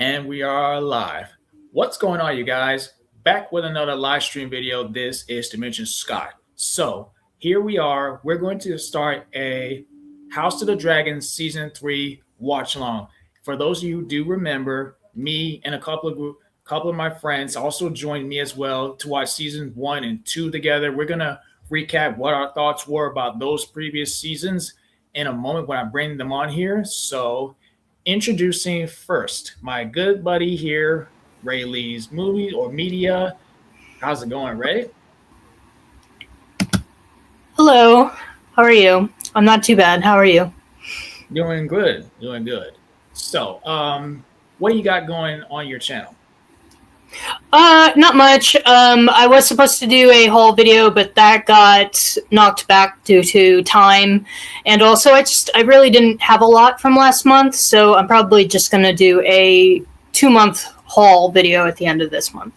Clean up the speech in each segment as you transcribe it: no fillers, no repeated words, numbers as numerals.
And we are live. What's going on, you guys? Back with another live stream video. This is Dimension Scott. So here we are. We're going to start a House of the Dragon Season 3 watch along. For those of you who do remember, me and a couple of my friends also joined me as well to watch Season 1 and 2 together. We're going to recap what our thoughts were about those previous seasons in a moment when I bring them on here. So introducing first my good buddy here, Lee's Movie or Media. How's it going, Ray? Hello, how are you? I'm not too bad. How are you? Doing good, doing good. So, what do you got going on your channel? Not much. I was supposed to do a whole video, but that got knocked back due to time. And also, I really didn't have a lot from last month, so I'm probably just going to do a 2-month haul video at the end of this month.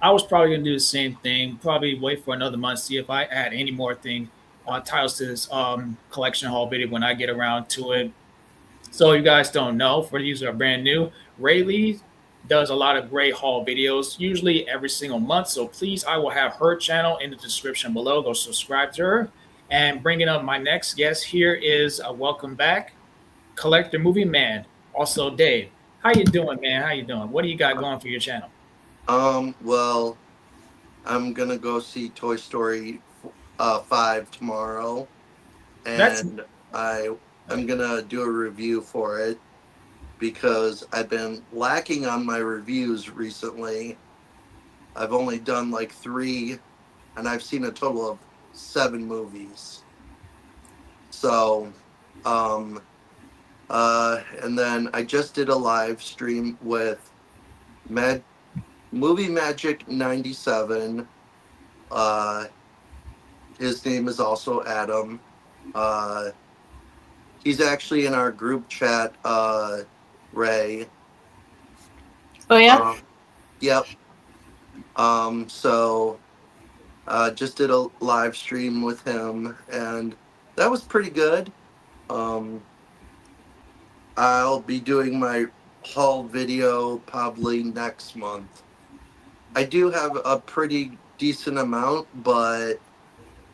I was probably gonna do the same thing. Probably wait for another month, see if I add any more titles to this collection haul video when I get around to it. So you guys don't know, for those who are brand new, Lee does a lot of great haul videos, usually every single month. So please, I will have her channel in the description below. Go subscribe to her. And bringing up my next guest here is welcome back, Collector Movie Man. Also, Dave. How you doing, man? How you doing? What do you got going for your channel? Well, I'm gonna go see Toy Story 5 tomorrow, That's and I'm gonna do a review for it because I've been lacking on my reviews recently. I've only done like 3, and I've seen a total of 7 movies. So, and then I just did a live stream with Movie Magic 97. His name is also Adam. He's actually in our group chat, Ray. Oh, yeah? Yep. So just did a live stream with him, and that was pretty good. I'll be doing my haul video probably next month. I do have a pretty decent amount, but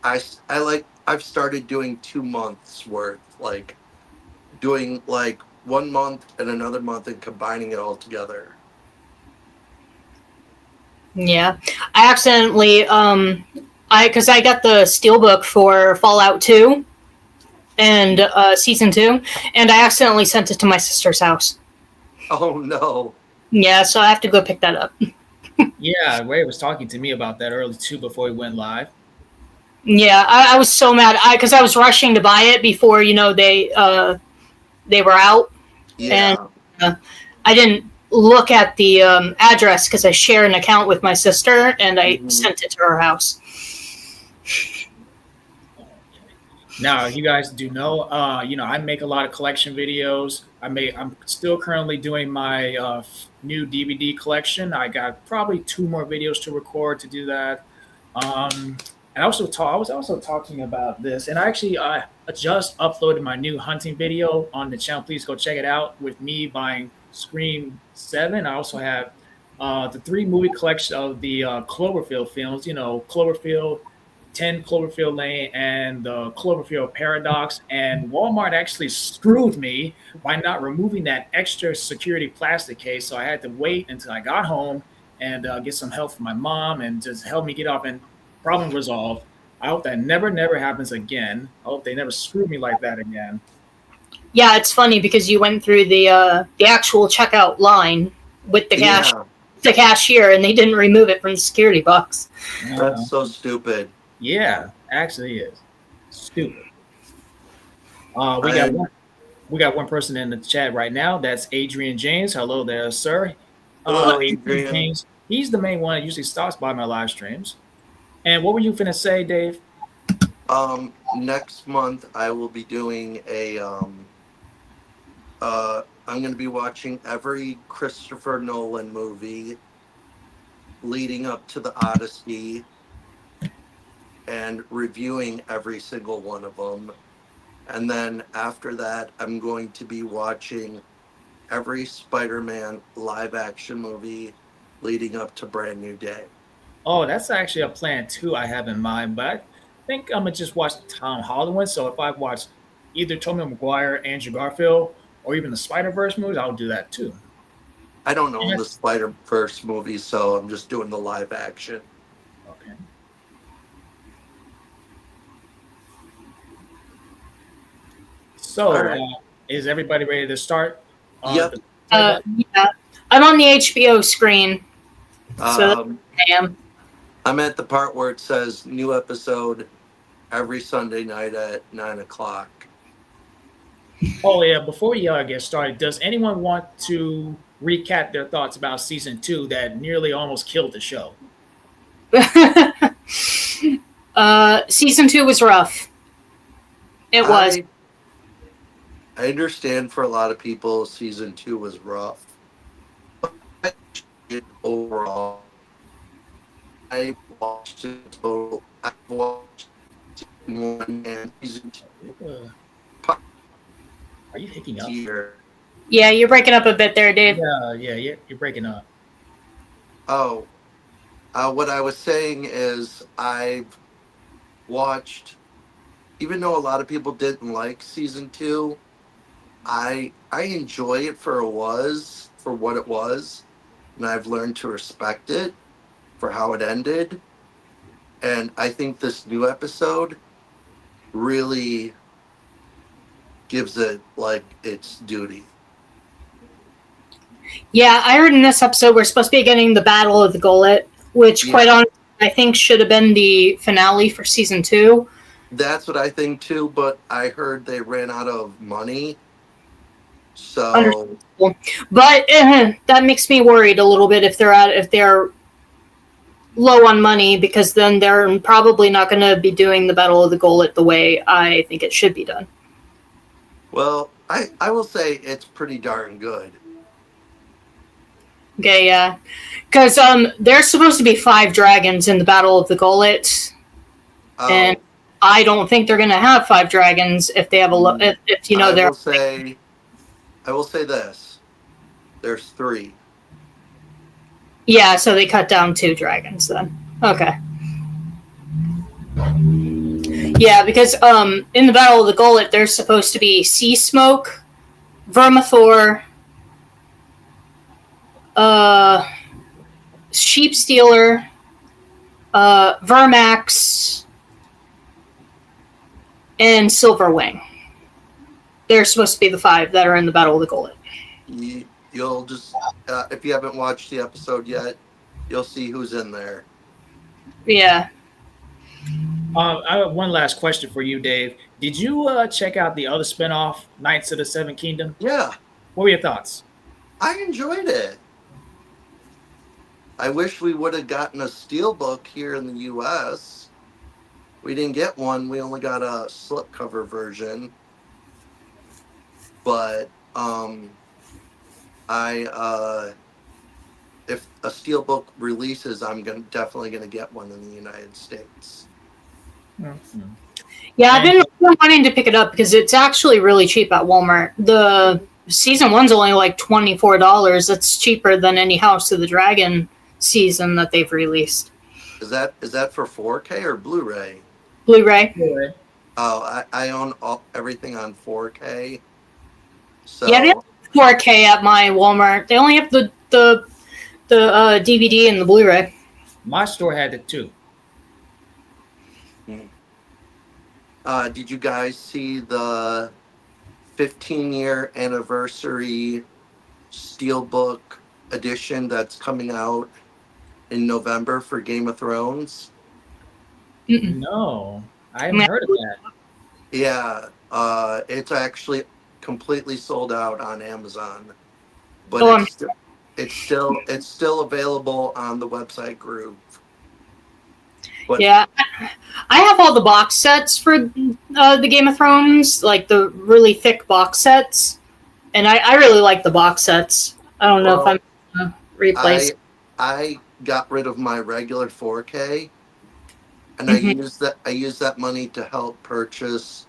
I've started doing 2 months worth, like doing like 1 month and another month and combining it all together. Yeah. I accidentally, because I got the steelbook for Fallout 2 and Season 2, and I accidentally sent it to my sister's house. Oh no. Yeah, so I have to go pick that up. Yeah, Ray was talking to me about that early too before we went live. Yeah, I was so mad because I was rushing to buy it before they were out, Yeah. and I didn't look at the address because I share an account with my sister, and I sent it to her house. Now, you guys do know, I make a lot of collection videos. I'm still currently doing my new DVD collection. I got probably 2 more videos to record to do that. And I was also talking about this, and I just uploaded my new hunting video on the channel. Please go check it out with me buying Scream 7. I also have the 3 movie collection of the Cloverfield films. Cloverfield 10, Cloverfield Lane, and the Cloverfield Paradox. And Walmart actually screwed me by not removing that extra security plastic case. So I had to wait until I got home and get some help from my mom and just help me get off and problem resolved. I hope that never happens again. I hope they never screw me like that again. Yeah, it's funny because you went through the actual checkout line with the the cashier, and they didn't remove it from the security box. That's so stupid. Yeah, actually is stupid. We got one person in the chat right now. That's Adrian James. Hello there, sir. Hello, Adrian. James, he's the main one that usually stops by my live streams. And what were you finna say, Dave? Next month I will be doing I'm going to be watching every Christopher Nolan movie leading up to the Odyssey and reviewing every single one of them. And then after that, I'm going to be watching every Spider-Man live-action movie leading up to Brand New Day. Oh, that's actually a plan too I have in mind, but I think I'm gonna just watch the Tom Holland one. So if I watch either Tobey Maguire, Andrew Garfield, or even the Spider Verse movies, I'll do that too. I don't know the Yes. Spider-Verse movies, so I'm just doing the live action. Okay. All So, right. is everybody ready to start? Yep. The play button? Yeah, I'm on the HBO screen, so Um, I am. I'm at the part where it says new episode every Sunday night at 9 o'clock. Oh yeah. Before we get started, does anyone want to recap their thoughts about season two that nearly almost killed the show? Season 2 was rough. It was. I I understand for a lot of people season 2 was rough. But overall, I watched it total. I watched season 1 and season 2 Uh, are you hicking up? year. Yeah, you're breaking up a bit there, Dave. Yeah, you're breaking up. Oh, what I was saying is I've watched, even though a lot of people didn't like season 2, I enjoy it for what it was, and I've learned to respect it for how it ended. And I think this new episode really gives it like its duty. Yeah, I heard in this episode we're supposed to be getting the Battle of the Gullet, which, quite Yeah, honestly, I think should have been the finale for season 2. that's what I think too. But I heard they ran out of money, so Understandable, but that makes me worried a little bit if they're low on money, because then they're probably not going to be doing the Battle of the Gullet the way I think it should be done. well, I will say it's pretty darn good. Okay, yeah, because there's supposed to be 5 dragons in the Battle of the Gullet, and Oh, I don't think they're going to have 5 dragons if they have if I they're. will say I will say this: there's 3. Yeah, so they cut down 2 dragons then. Okay. Yeah, because in the Battle of the Gullet, there's supposed to be Sea Smoke, Vermithor, uh, Sheep Stealer, Vermax, and Silverwing. They're supposed to be the 5 that are in the Battle of the Gullet. You'll just if you haven't watched the episode yet, you'll see who's in there. Yeah. I have one last question for you, Dave. Did you check out the other spinoff, Knights of the Seven Kingdom? Yeah, What were your thoughts? I enjoyed it. I wish we would have gotten a steelbook here in the U.S. We didn't get one. We only got a slipcover version. But I if a steelbook releases, I'm definitely gonna get one in the United States. Mhm. Yeah, I've And been wanting to pick it up because it's actually really cheap at Walmart. The season 1's only like $24. That's cheaper than any House of the Dragon season that they've released. Is that for 4K or Blu-ray? Blu-ray. good. Oh, I own everything on 4K. Yeah, they have So 4K at my Walmart. They only have the DVD and the Blu-ray. My store had it too. did you guys see the 15-year anniversary steelbook edition that's coming out in November for Game of Thrones? Mm-mm. No, I haven't heard of that. Yeah, it's actually completely sold out on Amazon, but Oh, it's still available on the website group. But yeah. I have all the box sets for the Game of Thrones, like the really thick box sets, and I really like the box sets. I don't know if well, I'm going to replace. I got rid of my regular 4K, and Mhm. I used that money to help purchase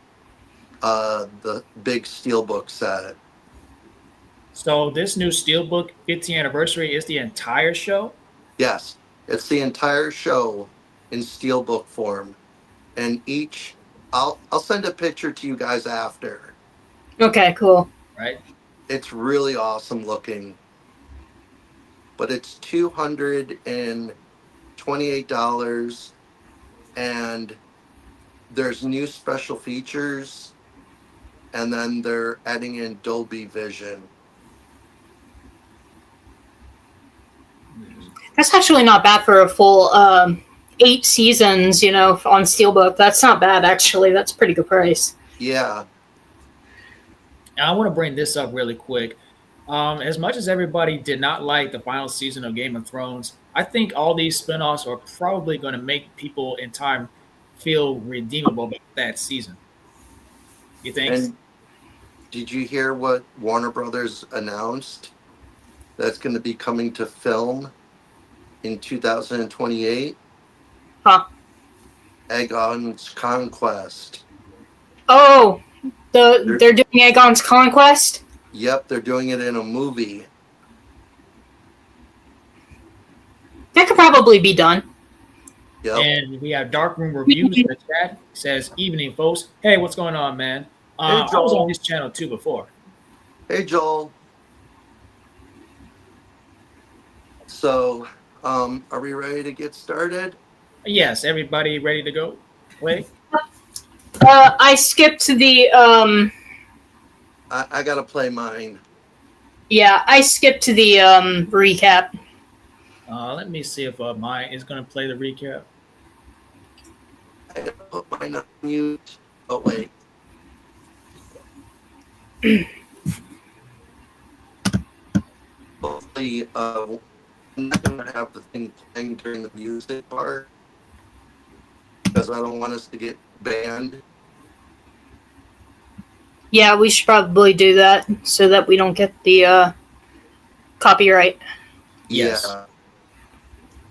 the big steelbook set. So this new Steelbook 15th anniversary is the entire show. Yes, it's the entire show in steelbook form, and each I'll send a picture to you guys after. Okay, cool. Right. It's really awesome looking, but it's $228, and there's new special features, and then they're adding in Dolby Vision. That's actually not bad for a full 8 seasons, on Steelbook. That's not bad, actually. That's a pretty good price. Yeah, And I want to bring this up really quick. As much as everybody did not like the final season of Game of Thrones, I think all these spinoffs are probably going to make people in time feel redeemable about that season. You think? and did you hear what Warner Brothers announced? That's going to be coming to film in 2028. Huh. Aegon's Conquest. Oh, They're, they're doing Aegon's Conquest? yep, they're doing it in a movie. That could probably be done. Yep. And we have Darkroom Reviews in the chat. It says, "Evening, folks. Hey, what's going on, man? Hey, I was on Joel. this channel too before." Hey, Joel. So, are we ready to get started? Yes, everybody ready to go? Play? I skipped the I gotta play mine. yeah, I skipped to the recap. Let me see if mine is going to play the recap. I gotta put mine on mute. Oh, wait. Hopefully, I'm not gonna have the thing playing during the music part because I don't want us to get banned. Yeah, we should probably do that so that we don't get the copyright. Yes. Yeah.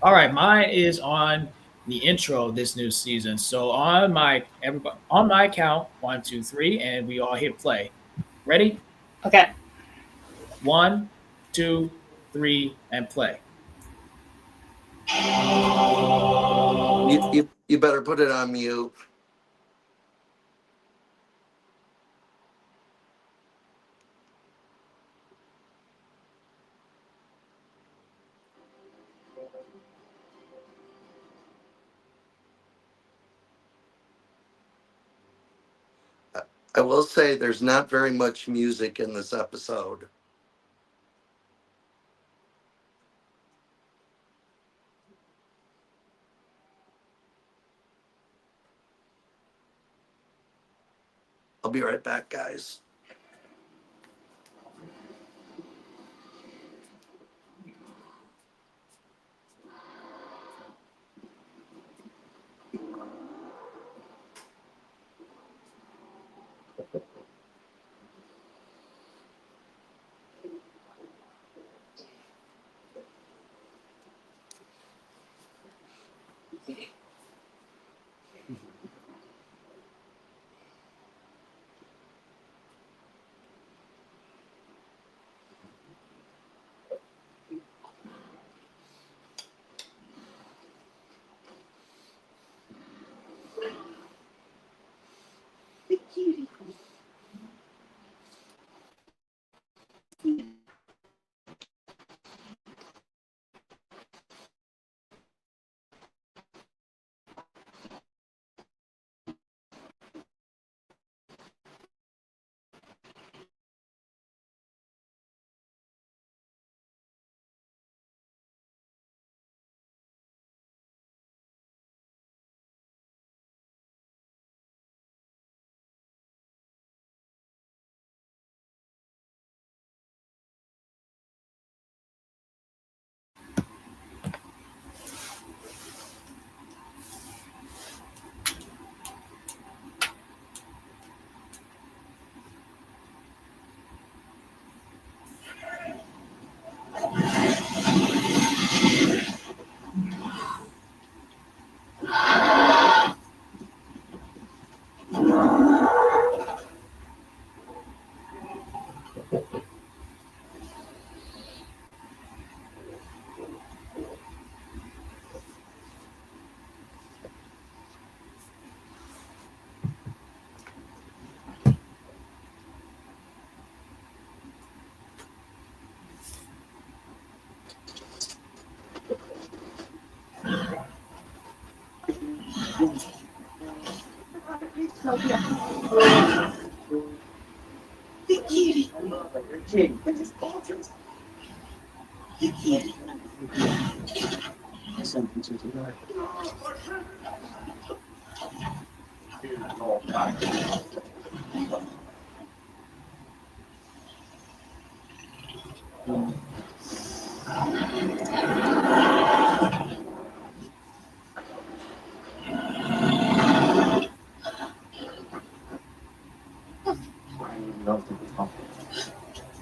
All right, mine is on the intro of this new season. So on my everybody on my count, 1, 2, 3, and we all hit play. Ready? Okay. 1, 2, 3, and play. You better put it on mute. I will say there's not very much music in this episode. I'll be right back, guys.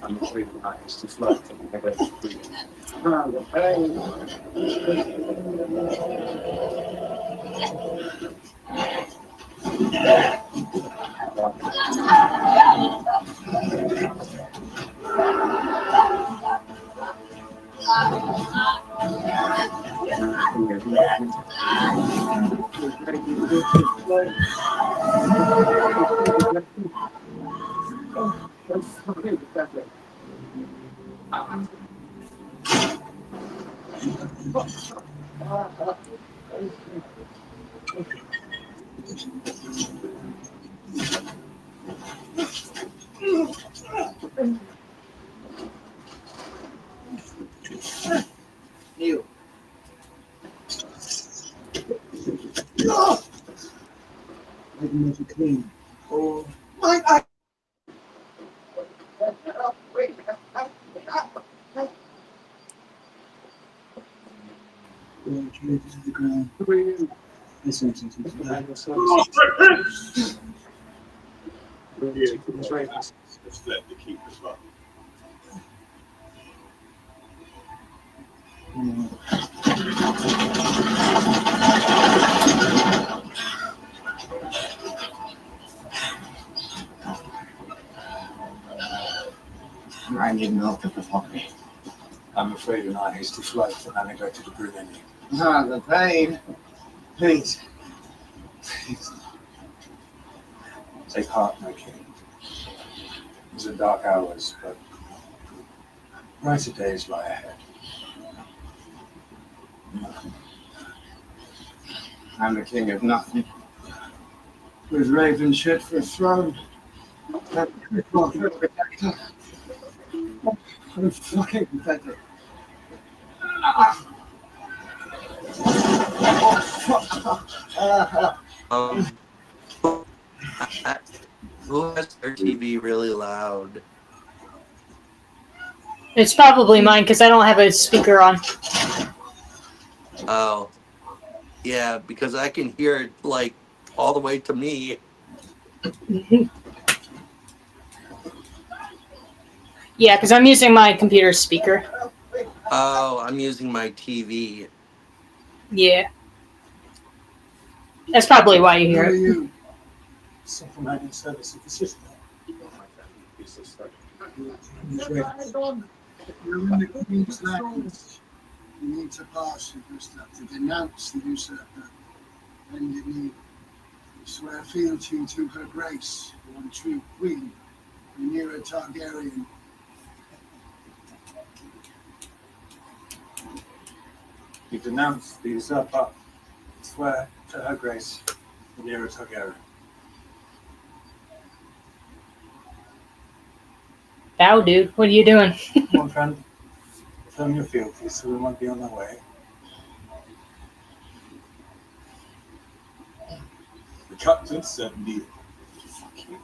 I'm afraid not. It's too flat. I got to breathe. The pain. You. I can make it clean. Oh. Related to the ground. Listen. Just let the keepers run. I need milk at the pocket. I'm afraid in our hasty flight that I neglected to bring any. The pain. Please. Take heart, my king. These are dark hours, but brighter days lie ahead. I'm the king of nothing. With raven shit for a throne. I'm fucking pathetic. Who has their TV really loud? It's probably mine because I don't have a speaker on. Oh. Yeah, because I can hear it like all the way to me. Yeah, because I'm using my computer speaker. Oh, I'm using my TV. Yeah. That's probably why you hear it. you? Supplementing service of the system. You're in the Queen's lands. You need to pass your first step to denounce the usurper. And you need to swear fealty to her grace, one true queen, Rhaenyra Targaryen. You denounce the usurper, swear to her grace, Rhaenyra Targaryen. Bow, dude. What are you doing? Come on, friend. Firm your fealty so we won't be on our way. The captain said kneel. Fuck you.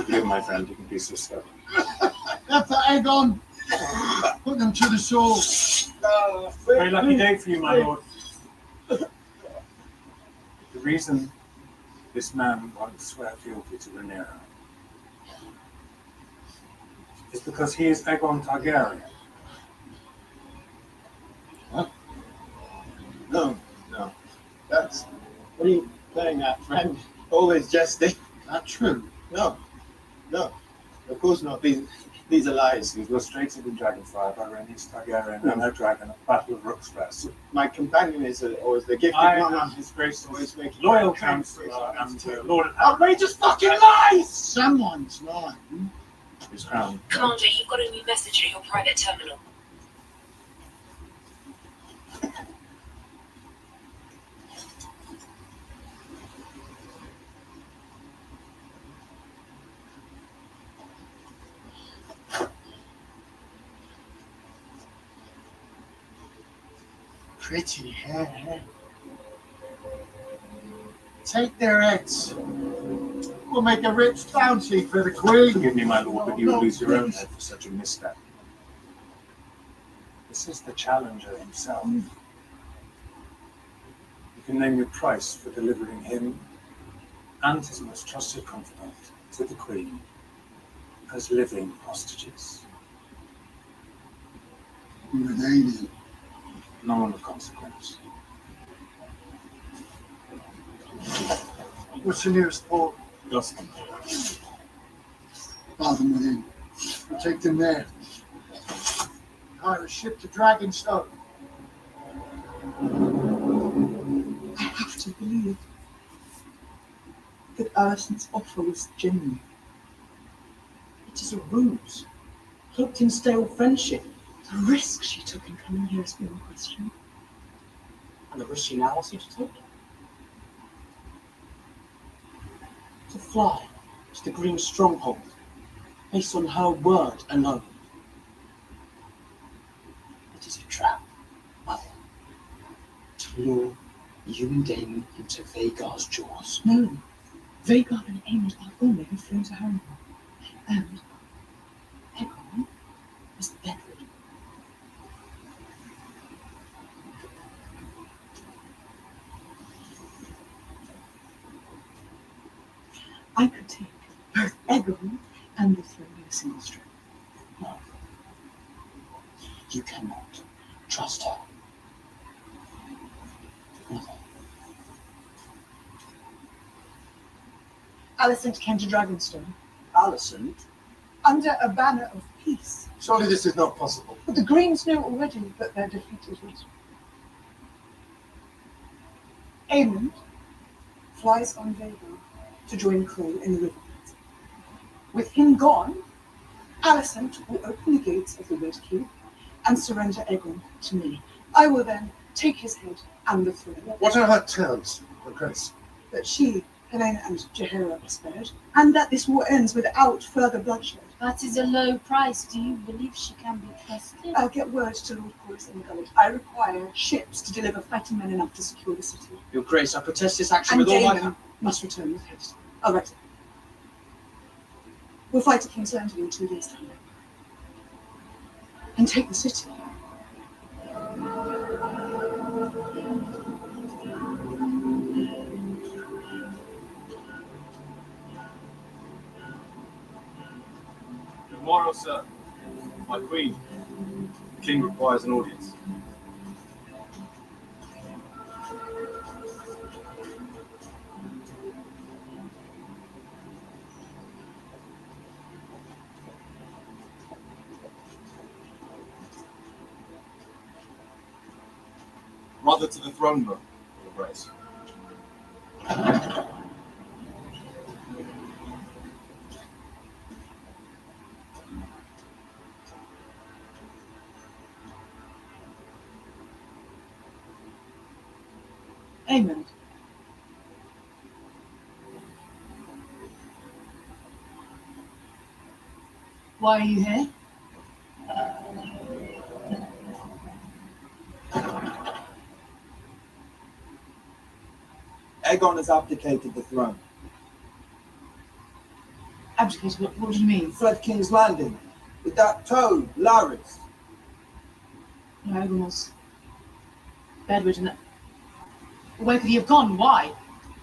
Give my friend, you can be so stubborn. Left the egg on. Put them to the sword. Very lucky day for you, my lord. The reason this man won't swear fealty to Rhaenyra is because he is Aegon Targaryen. No. That's what are you playing at, friend? Always jesting. That's true. No. Of course not. These are lies. He was straight into Dragonfire by Rhaenys Targaryen and her dragon at the Battle of Rook's Rest. My companion is always the gifted I one. am His Grace's Always making loyal my counselor counselor and Lord outrageous fucking lies! Someone's lying. His crown. Commander, you've got a new message at your private terminal. pretty hair. Take their heads. We'll make a rich bounty for the queen. Forgive me, my lord, but you would lose your own head for such a misstep. This is the challenger himself. You can name your price for delivering him and his most trusted confidant to the queen as living hostages. Who are they then? No one of consequence. What's the nearest port? Dustin. Bar them within. We'll take them there. Hire a ship to Dragonstone. I have to believe that Alison's offer was genuine. It is a ruse, cloaked in stale friendship. The risk she took in coming here is beyond question. And the risk she now wants you to take? To fly to the Green Stronghold, based on her word alone. It is a trap, Mother, to lure you and Damon into Vagar's jaws. No, Vagar and Aemond are already flown to Harrenhal, and Aegon is bedridden. I could take both Aegon and the throne in a single stroke. No, you cannot trust her. Mother. Alicent came to Dragonstone Alicent? under a banner of peace. Surely this is not possible. But the Greens know already that their defeat is recent. Aemond flies on Vagar to join Crow in the Riverlands. With him gone, Alicent will open the gates of the Red Keep and surrender Aegon to me. I will then take his head and the throne. What are her terms, Your Grace? That she, Helena, and Jaehaera are spared, and that this war ends without further bloodshed. That is a low price. Do you believe she can be trusted? I'll get word to Lord Corlys in the Gullet. I require ships to deliver fighting men enough to secure the city. Your Grace, I protest this action And with all my Damon must return with haste. All right. We'll fight at King's Landing in 2 days' time. And take the city. Good morrow, sir. My queen. The king requires an audience. Mother to the throne room, Your Grace. Aemond. Why are you here? Aegon has abdicated the throne. Abdicated? What do you mean? Fled King's Landing with that toad, Laris. No, Aegon was bedridden. Where could he have gone? Why?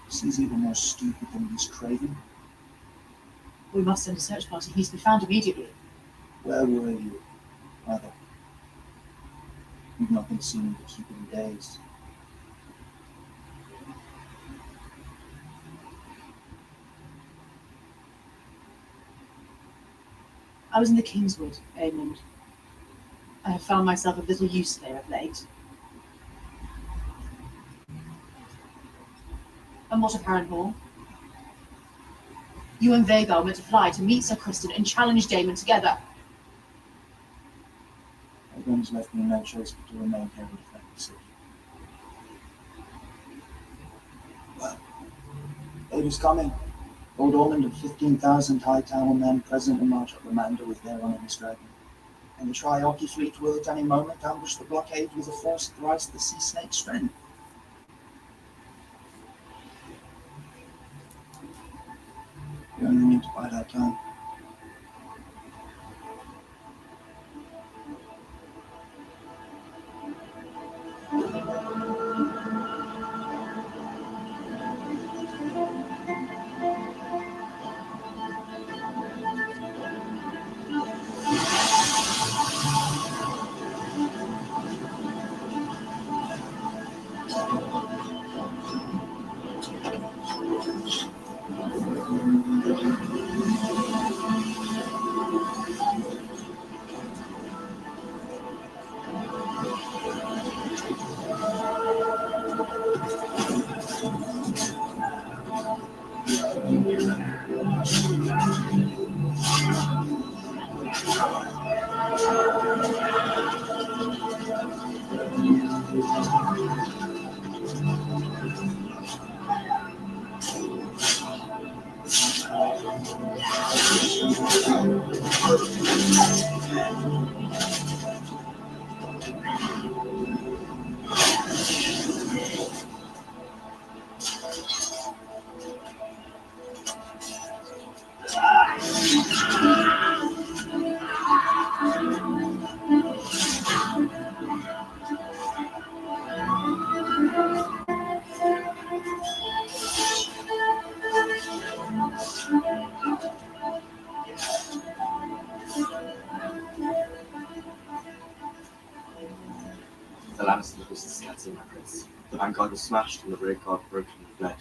He's even more stupid than he's craven. We must send a search party. He needs to be found immediately. Where were you, Mother? You've not been seen for keeping days. I was in the Kingswood, Aemond. I have found myself of little use there of late. And what of Harrenhal? You and Vagar went to fly to meet Sir Criston and challenge Daemon together. Aegon's left me no choice but to remain here and defend the city. Well, aid is coming. Lord Ormond and 15,000 High Tower men present and march up Amanda with their enemy's dragon. and try Oki's reach will at any moment ambush the blockade with a force thrice the sea snake's strength. You only need to buy that time. The Lannister was the Scatsy, my prince. The vanguard was smashed and the rear guard broken and fled.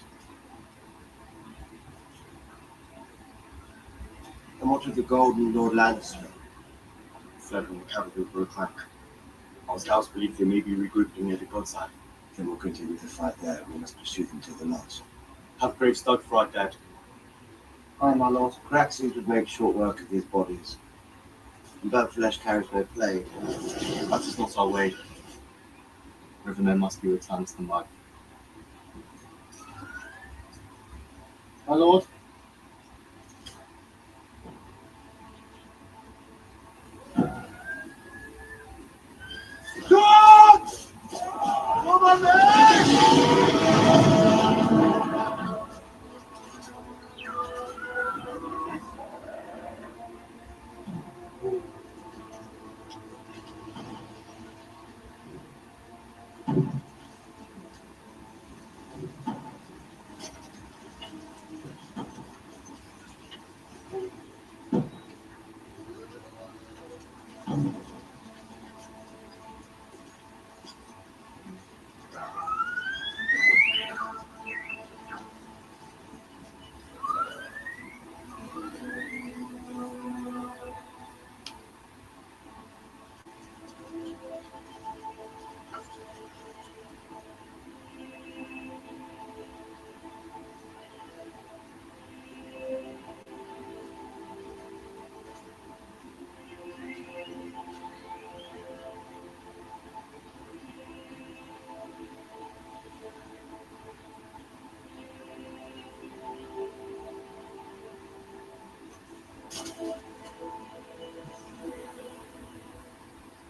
And what of the Golden Lord Lannister? Fled when the cavalry broke rank. Our scouts believe they may be regrouping near the Godside. Then we'll continue the fight there. We must pursue them till the last. Have graves dug for our dead. Aye, my lord. Craxes would make short work of these bodies. And burnt flesh carries no plague. That is not our way. Rivermen must be returned to the mud. My lord?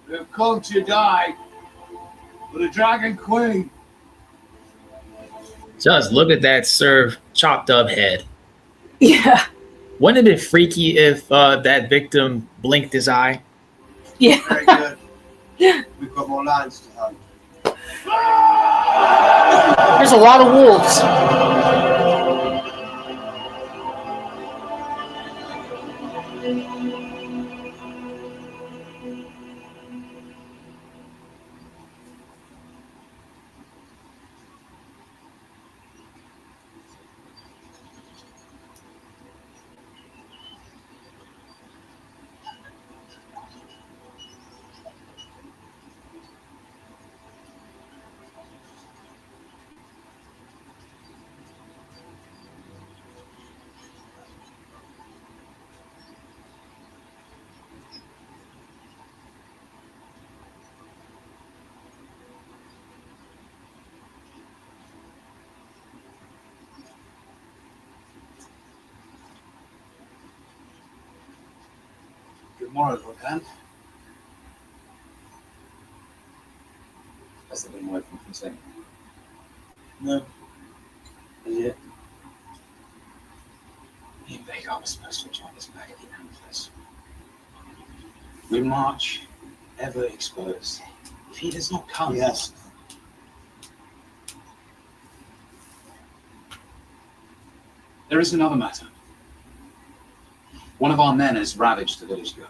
We've come to die for the Dragon Queen. Just look at that serve chopped up head. Yeah. Wouldn't it be freaky if that victim blinked his eye? Yeah. Very good. We've got more lions to hunt. There's a lot of wolves. Good morrow, Lord Hand. Has there been word from Fontaine? No. Is it? He and Vhagar were supposed to have joined us back at the Antlers. We march, ever exposed. If he does not come, Yes. There is another matter. One of our men has ravaged the village girl.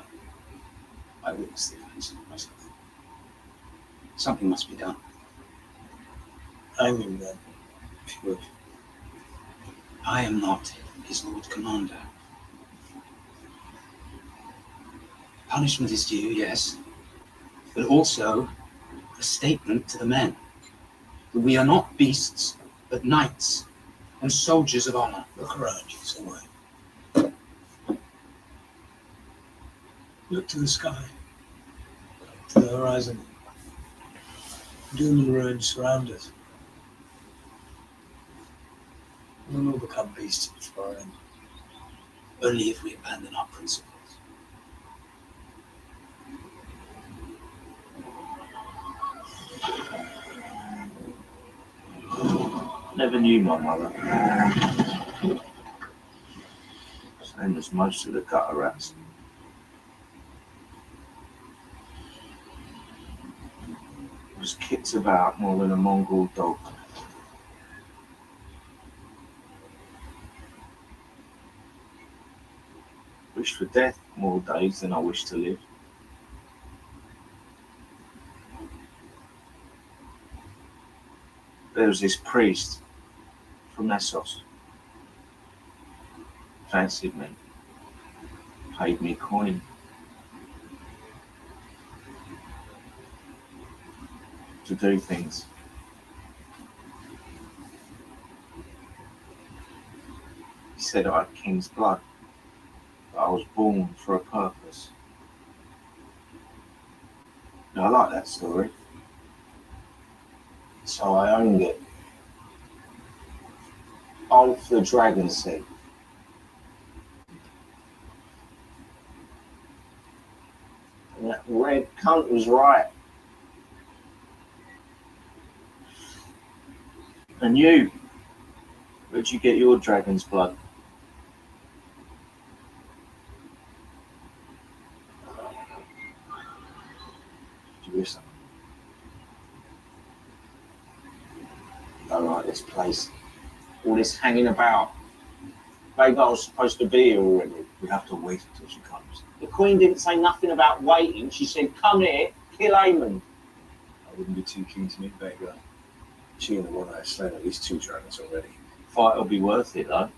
I witnessed the events myself. Something must be done. Hang him then, if you would. I am not his Lord Commander. Punishment is due, yes, but also a statement to the men that we are not beasts, but knights and soldiers of honor. Look around you, somewhere. Look to the sky, to the horizon. Doom and ruin surround us. We will become beasts before our end. Only if we abandon our principles. Never knew my mother. Same as most of the gutter rats. Was kicked about more than a mongrel dog. Wish for death more days than I wish to live. There was this priest from Nessos. Fancied me. Paid me coin. To do things. He said I had king's blood. That I was born for a purpose. Now, I like that story. So I owned it. Off the dragon's seat. And that red cunt was right. And you? Where'd you get your dragon's blood? Did you hear something? I don't like this place. All this hanging about. Vhagar was supposed to be here already. We have to wait until she comes. The Queen didn't say nothing about waiting. She said, come here, kill Aemon. I wouldn't be too keen to meet Vhagar. She and the one I slain at least 2 dragons already. Fight will be worth it though.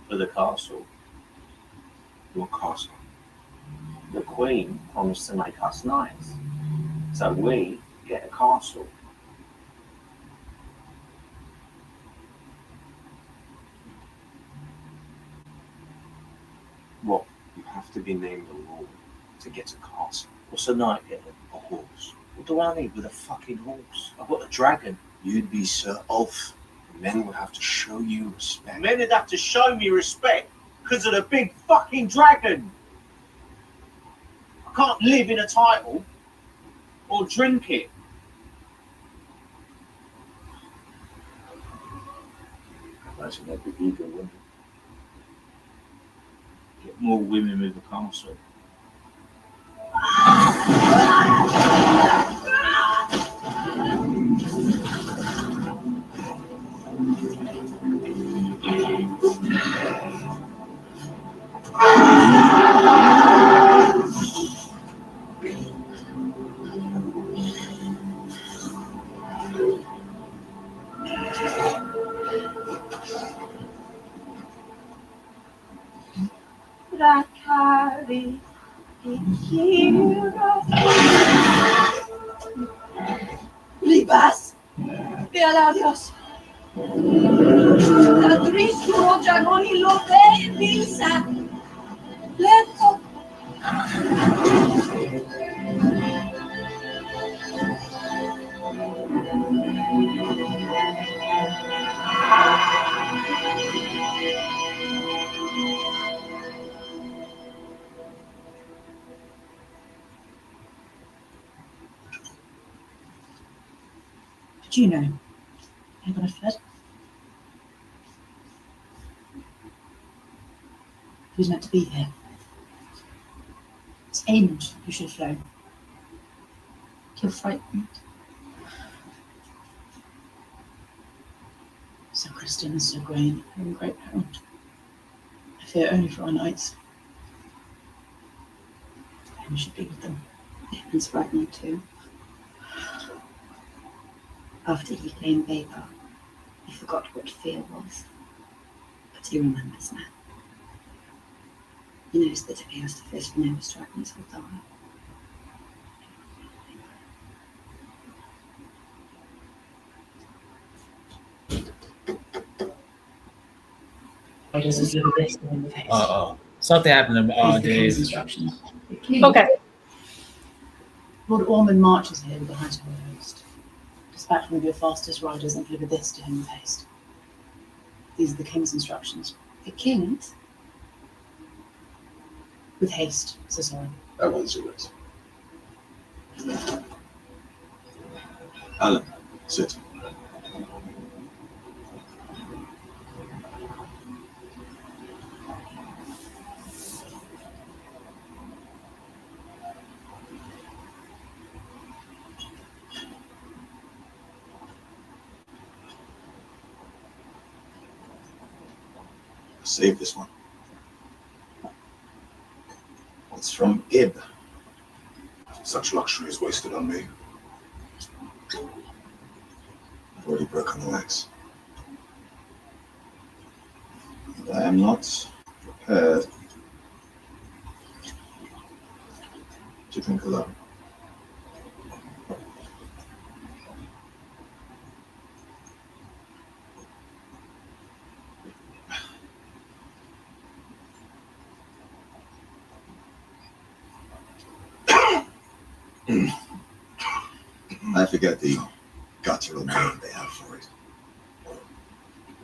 For the castle. Your castle. The Queen promised to make us knights. So we get a castle. What? You have to be named a lord to get a castle. What's a knight getting? A horse. What do I need with a fucking horse? I've got a dragon. You'd be Sir Ulf. Men would have to show you respect. Men would have to show me respect because of the big fucking dragon. I can't live in a title or drink it. Imagine they'd be eager, wouldn't they? Get more women with a castle. Rakari, Libas, véala a Dios. La tristuro dragoni lo ve vilsa. Lento. Do you know Aegon had fled? He was meant to be here. It's Aemond who should have flown. You're frightened. So Kristen and Sir Gawain are in great peril. I fear only for our knights. And we should be with them. Aemond's frightened too. After he claimed Vhagar, he forgot what fear was. But he remembers now. He knows that if he has to face Daenerys dragons, he'll die. Why does this little bit in the face? Something happened to These the king's Dave. instructions. The king, Okay. Lord Ormond marches here behind his host. Dispatch one of your fastest riders and deliver this to him with haste. These are the king's instructions. The king's? With haste, Sir Sorin. I won't do it. Alan, sit. Save this one. It's from Ib. Such luxury is wasted on me. I've already broken the wax. And I am not prepared to drink alone. I forget the guttural name they have for it.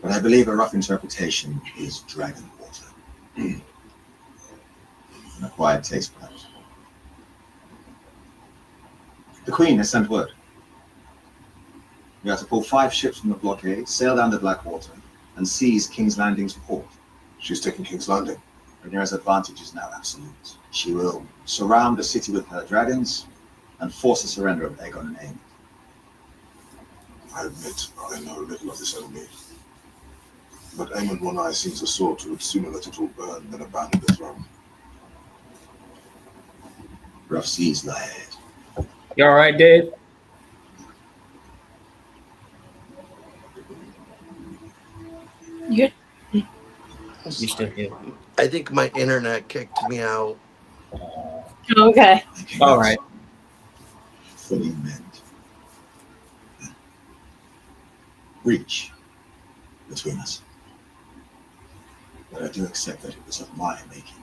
But I believe a rough interpretation is dragon water. An acquired taste, perhaps. The Queen has sent word. We are to pull 5 ships from the blockade, sail down the Blackwater, and seize King's Landing's port. She's taking King's Landing. Rhaenyra's advantage is now absolute. She will surround the city with her dragons and force the surrender of Aegon and Aemond. I admit I know little of this enemy. But Aemond One Eye seems a sort who would sooner let it all burn than abandon the throne. Rough seas lie ahead. You all right, Dave? You You still here? I think my internet kicked me out. okay? All right. Fully mend. Breach between us. But I do accept that it was of my making.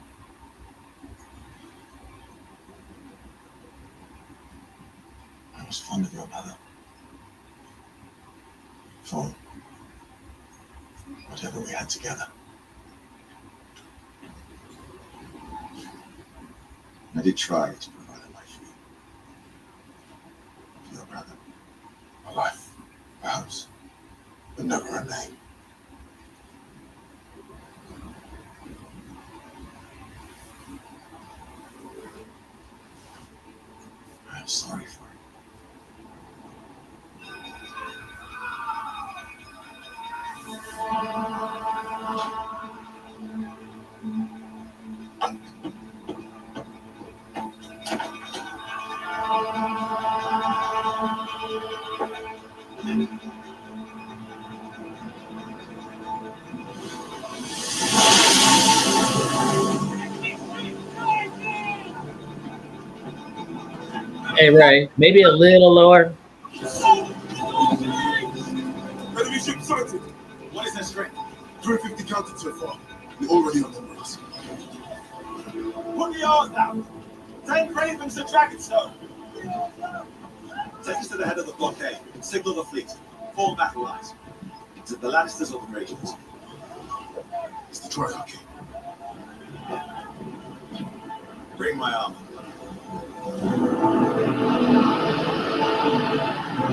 I was fond of your mother. For whatever we had together. I did try to provide a life for you. For your brother. A life, perhaps, but never a name. I'm sorry for it. Hey, Ray, maybe a little lower. Enemy ship sighted! What is their strength? 350 counted so far. We're already on the rise. Put the yards down. 10 ravens to Dragonstone. Take us to the head of the blockade. Signal the fleet. Form battle lines. Is it the Lannisters or the Greyjoys? It's the Triarchy. Bring my armor.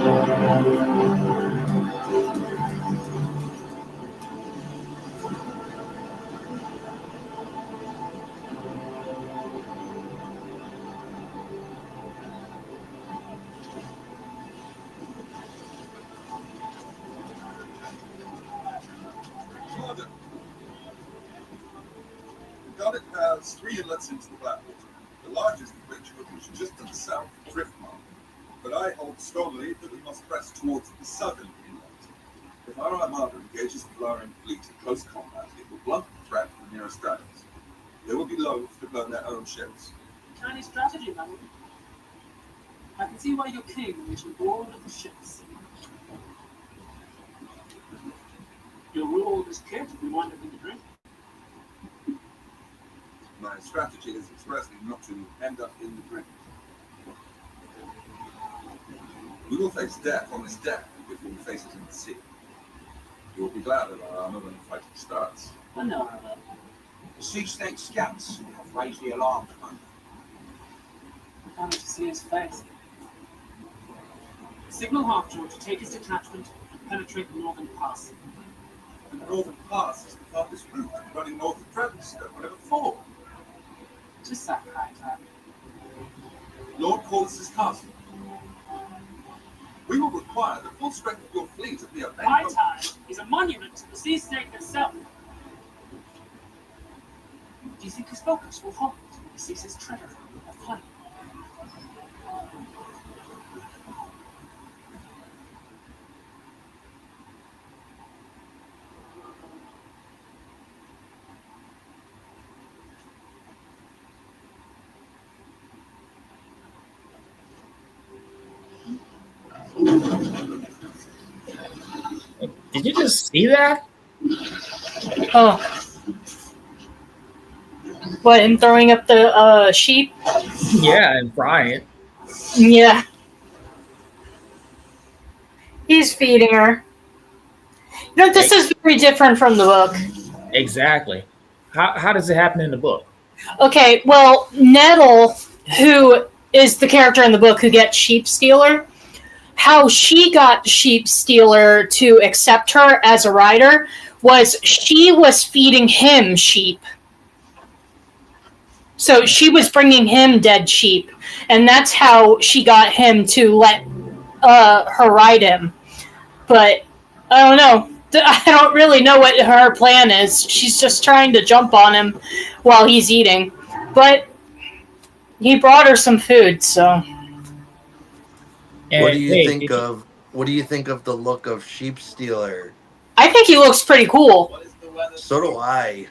Commander, the Garnet has 3 inlets into the Blackwater, the largest of which opens just to the south, Driftmark. But I hold strongly that we must press towards the southern inlet. If our armada engages the Florian fleet in close combat, it will blunt the threat from the nearest dragons. They will be loath to burn their own ships. Chinese strategy, my lord. I can see why your king wished all of the ships. Your rule is clear to be one of the drink. My strategy is expressly not to end up in the drink. We will face death on this deck before we face it in the sea. You will be glad of our armor when the fighting starts. I know. The sea state scouts have raised the alarm, Commander. I wanted to see his face. Signal Hawkjaw to take his detachment and penetrate the northern pass. And the northern pass is the farthest route running north of Dragonstone, whatever for. Just that high time. Lord Corliss's castle. We will require the full strength of your fleet to be a High Tide is a monument to the sea state itself. Do you think his focus will hold? He sees his treasure of honey. Did you just see that? Oh. What, him throwing up the sheep? Yeah, and frying it. Yeah. He's feeding her. You know, this is very different from the book. Exactly. How does it happen in the book? Okay, well, Nettle, who is the character in the book who gets Sheep Stealer, how she got Sheep Stealer to accept her as a rider was she was feeding him sheep. So she was bringing him dead sheep, and that's how she got him to let her ride him. But I don't know. I don't really know what her plan is. She's just trying to jump on him while he's eating. But he brought her some food, so. What do you think of? What do you think of the look of Sheep Stealer? I think he looks pretty cool. So do I.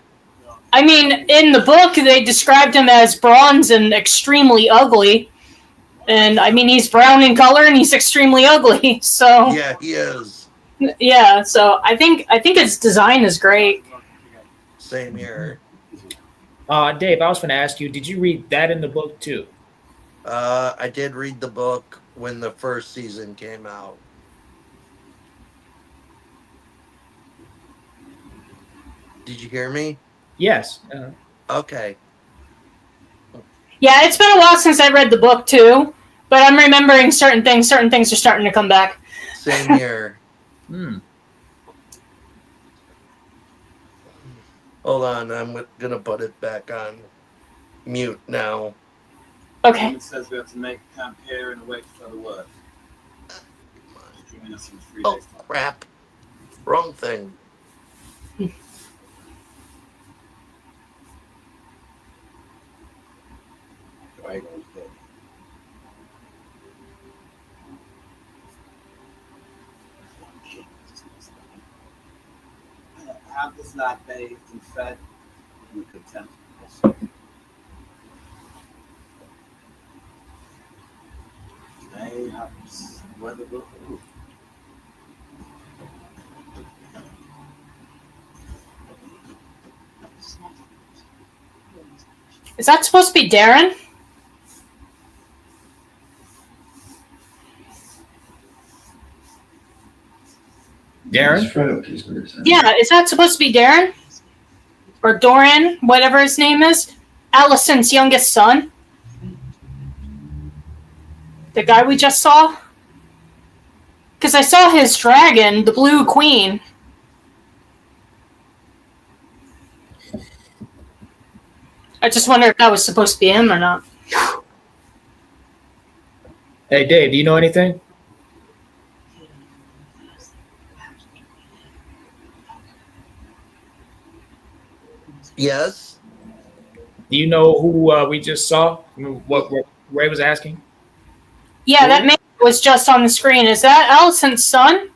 I mean, in the book, they described him as bronze and extremely ugly. And, I mean, he's brown in color and he's extremely ugly, so... Yeah, he is. Yeah, so I think his design is great. Same here. Dave, I was going to ask you, did you read that in the book, too? I did read the book when the first season came out. Did you hear me? Yes. Okay. Yeah, it's been a while since I read the book, too. But I'm remembering certain things. Certain things are starting to come back. Same here. Hold on, I'm gonna put it back on mute now. Okay. It says we have to make camp here and await further word. Join us in 3 Oh, days' time. crap. Wrong thing. Have this lad bathed and fed with content. Mayhaps weather will hold. Is that supposed to be Darren? Darren? Yeah, is that supposed to be Darren? Or Doran, whatever his name is? Allison's youngest son? The guy we just saw? Because I saw his dragon, the Blue Queen. I just wonder if that was supposed to be him or not. Hey, Dave, do you know anything? Yes. Do you know who we just saw? What Ray was asking? Yeah, that man was just on the screen. Is that Allison's son?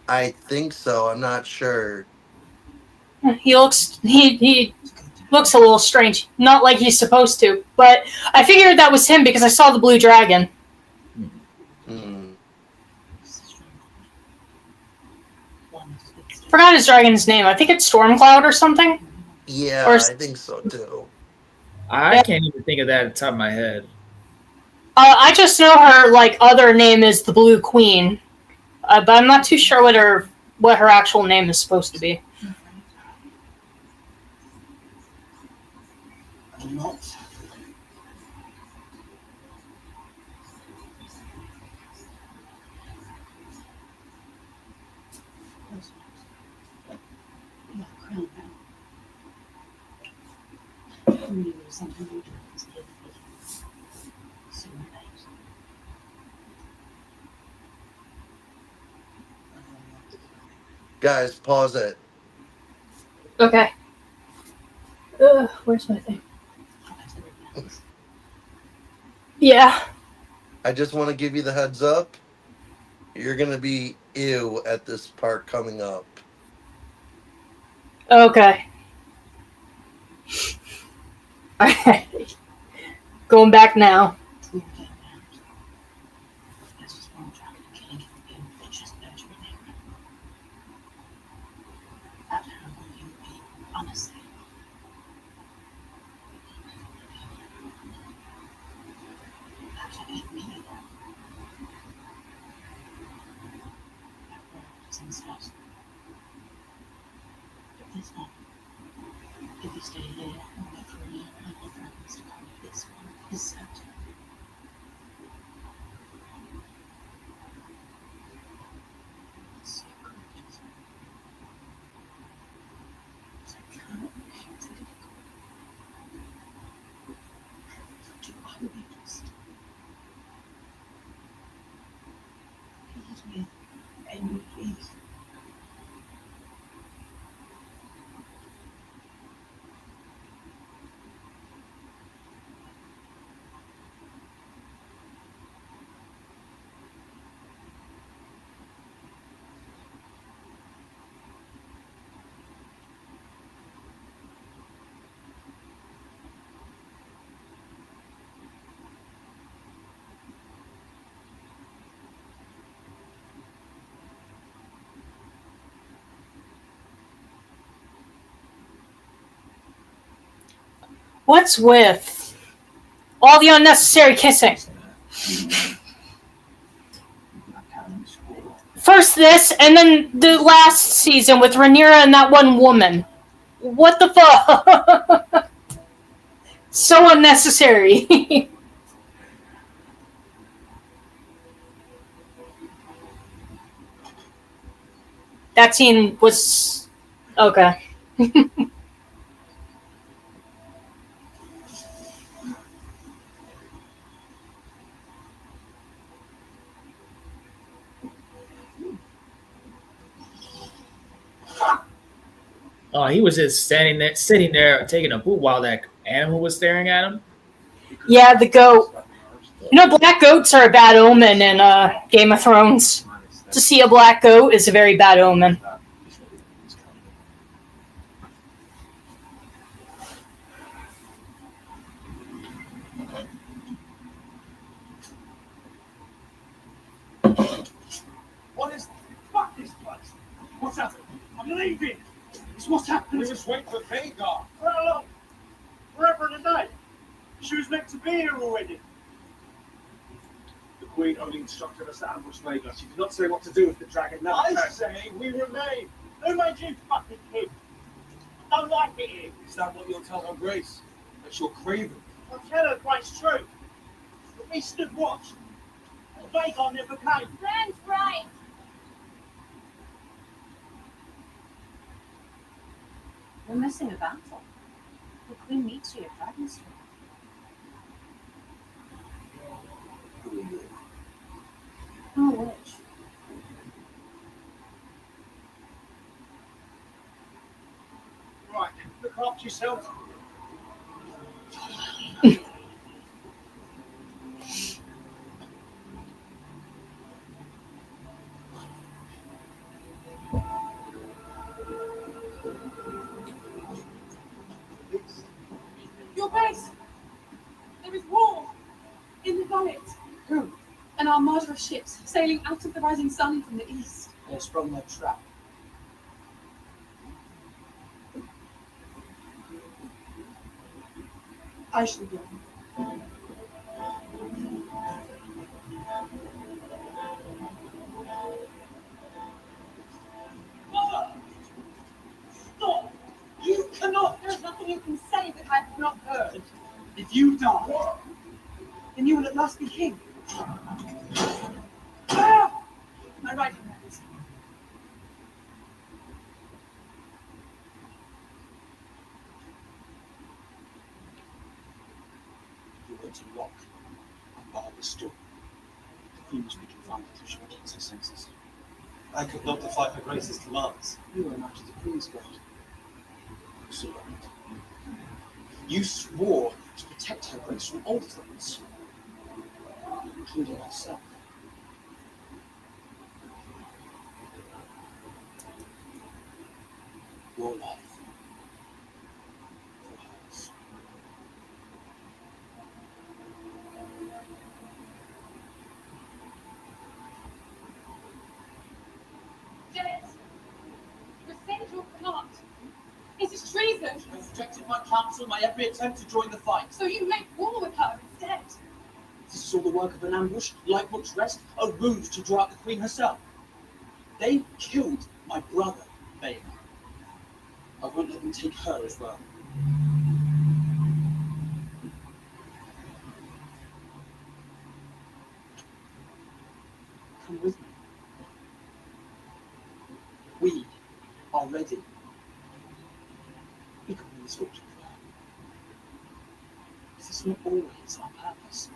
I think so. I'm not sure. He looks he looks a little strange. Not like he's supposed to. But I figured that was him because I saw the blue dragon. Hmm. Forgot his dragon's name. I think it's Stormcloud or something. Yeah, Or, I think so too. I can't even think of that at the top of my head. I just know her like other name is the Blue Queen, but I'm not too sure what her actual name is supposed to be. I'm not. Guys, pause it. Okay. Where's my thing? Yeah. I just want to give you the heads up. You're going to be ew at this part coming up. Okay. Going back now. If you stay here, I'll wait for a year and I never happens to come. This one is certain. So gorgeous. So can't refuse it. Do I will just please with any please. What's with all the unnecessary kissing? First this, and then the last season with Rhaenyra and that one woman. What the fuck? So unnecessary. That scene was okay. Oh, he was just sitting there, taking a poop while that animal was staring at him. Yeah, the goat. You know, black goats are a bad omen in Game of Thrones. To see a black goat is a very bad omen. What is fuck this place? What's happening? I'm leaving. It's what's happening. We just wait for Vhagar. For how long? Forever and a day. She was meant to be here already. The Queen only instructed us to ambush Vhagar. She did not say what to do with the dragon. I say we remain. Who made you fucking king? I don't like it here. Is that what you'll tell her Grace? That she'll crave it? I'll tell her Grace true. But we stood watch. Vhagar never came. Fran's right. You're missing a battle. The Queen meets you at Dragonstone. Who are you? I'm a witch. Right, look after yourself. Your Grace, there is war in the gullet. Who? An armada of ships sailing out of the rising sun from the east. They have sprung their trap. I shall go. Mother! Stop! You cannot! There is nothing you can say that I have not heard. If you die, Then you will at last be king. Ah! My right hand. You're going to lock and bar the door. The Queen must be confined until she regains her senses. I could not defy her Grace's commands. You are not the Queen's guard. So what? You swore to protect her Grace from all threats. Including herself. Your life. For hers. James, rescind your command. It is treason. You have rejected my counsel, my every attempt to join the fight. So you make war with her instead. This is all the work of an ambush, like much rest, a ruse to draw out the Queen herself. They killed my brother, Leigh. I won't let them take her as well. Come with me. We are ready. We can win this fortune for her. This is not always our purpose.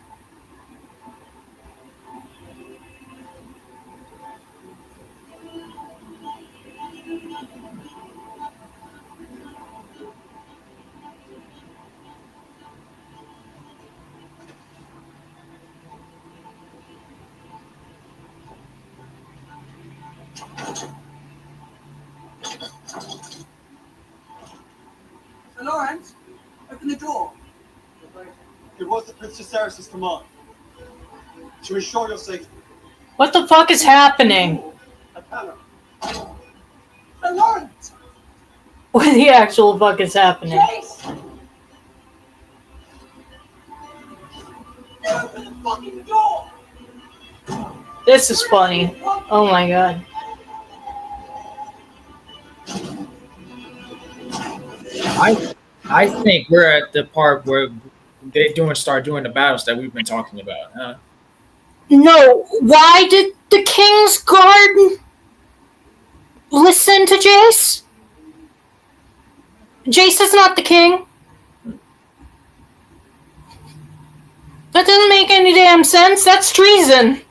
Sir Lawrence, open the door. It was the Princess Eris's command to ensure your safety. What the fuck is happening? Sir Lawrence! What the actual fuck is happening? Jace! Open the fucking door! This is funny. Oh my god. I think we're at the part where they start doing the battles that we've been talking about. Huh? No, why did the King's Guard listen to Jace? Jace is not the king. That doesn't make any damn sense. That's treason.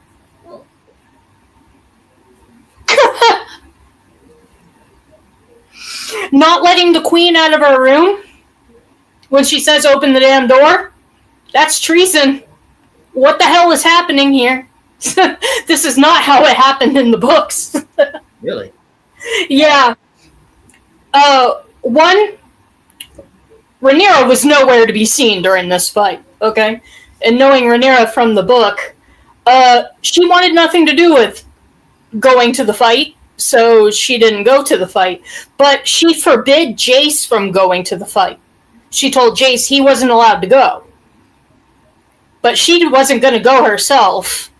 Not letting the Queen out of her room when she says open the damn door. That's treason. What the hell is happening here? This is not how it happened in the books. Really? Yeah. One, Rhaenyra was nowhere to be seen during this fight, okay? And knowing Rhaenyra from the book, she wanted nothing to do with going to the fight, so she didn't go to the fight. But she forbid Jace from going to the fight. She told Jace he wasn't allowed to go. But she wasn't going to go herself.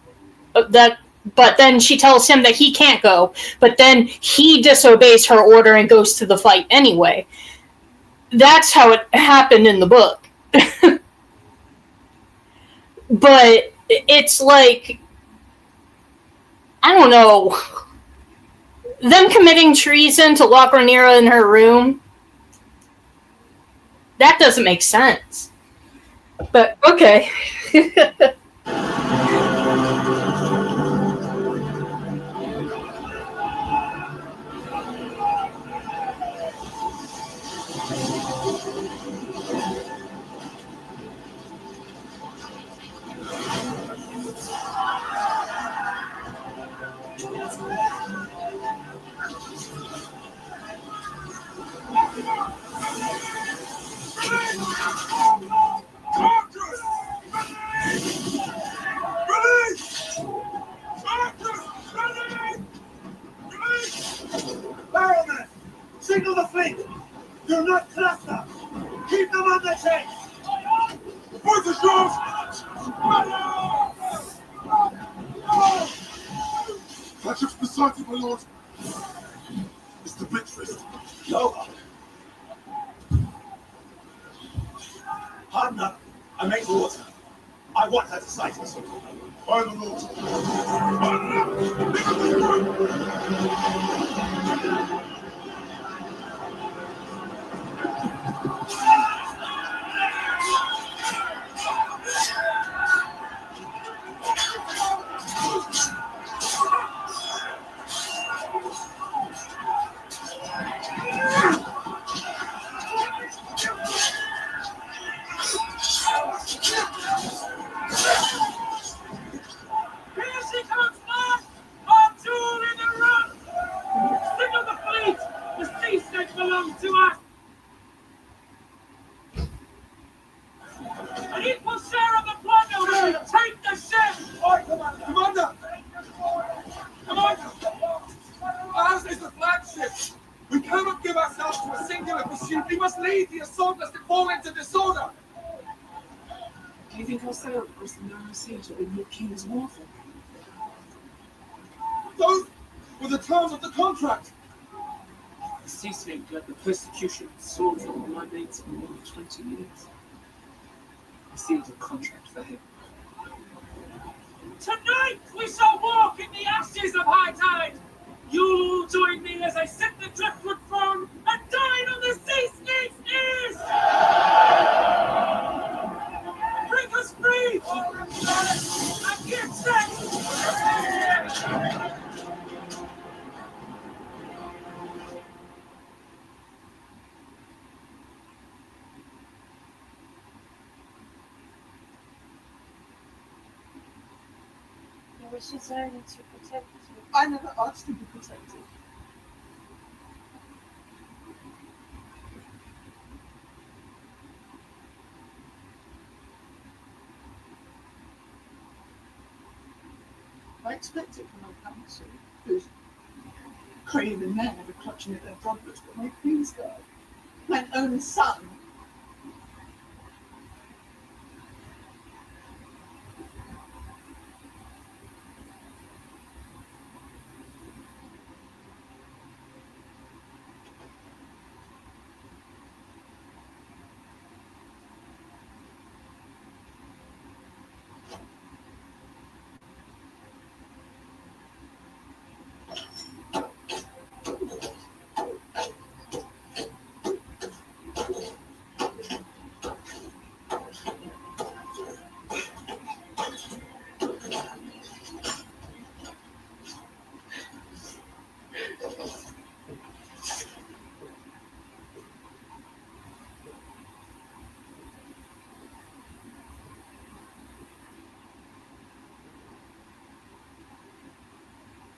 But then she tells him that he can't go. But then he disobeys her order and goes to the fight anyway. That's how it happened in the book. But it's like, I don't know. Them committing treason to lock Rhaenyra in her room that doesn't make sense. But okay. Barrowman! Signal the fleet! Do not cluster! Keep them on the chase! Voice is yours! Flagship's beside you, my lord. It's the Beatrice. Lower! Harden up and make water. I want her to sight us. By the lord. Here she comes, man! Our tool in the run! Signal the fleet! The sea snake belongs to us! An equal share of the plunder! Take the ship! Aye, Commander! Commander! Commander! Ours is the flagship! We cannot give ourselves to a singular pursuit. We must lead the assault lest it fall into disorder! Do you think our sail across the narrow sea to win your king's warfare? Those were the terms of the contract! The sea snake led the persecution and slaughter of my mates for more than 20 years. I sealed a contract for him. Tonight we shall walk in the ashes of high tide! You'll all join me as I set the driftwood throne and dine on the sea snake's ears! Bring us free! And get set! Your wishes are only to protect you. I never asked to be protected. I expect it from my council, whose craven men ever clutching at their problems, but my queen's guard, my own son.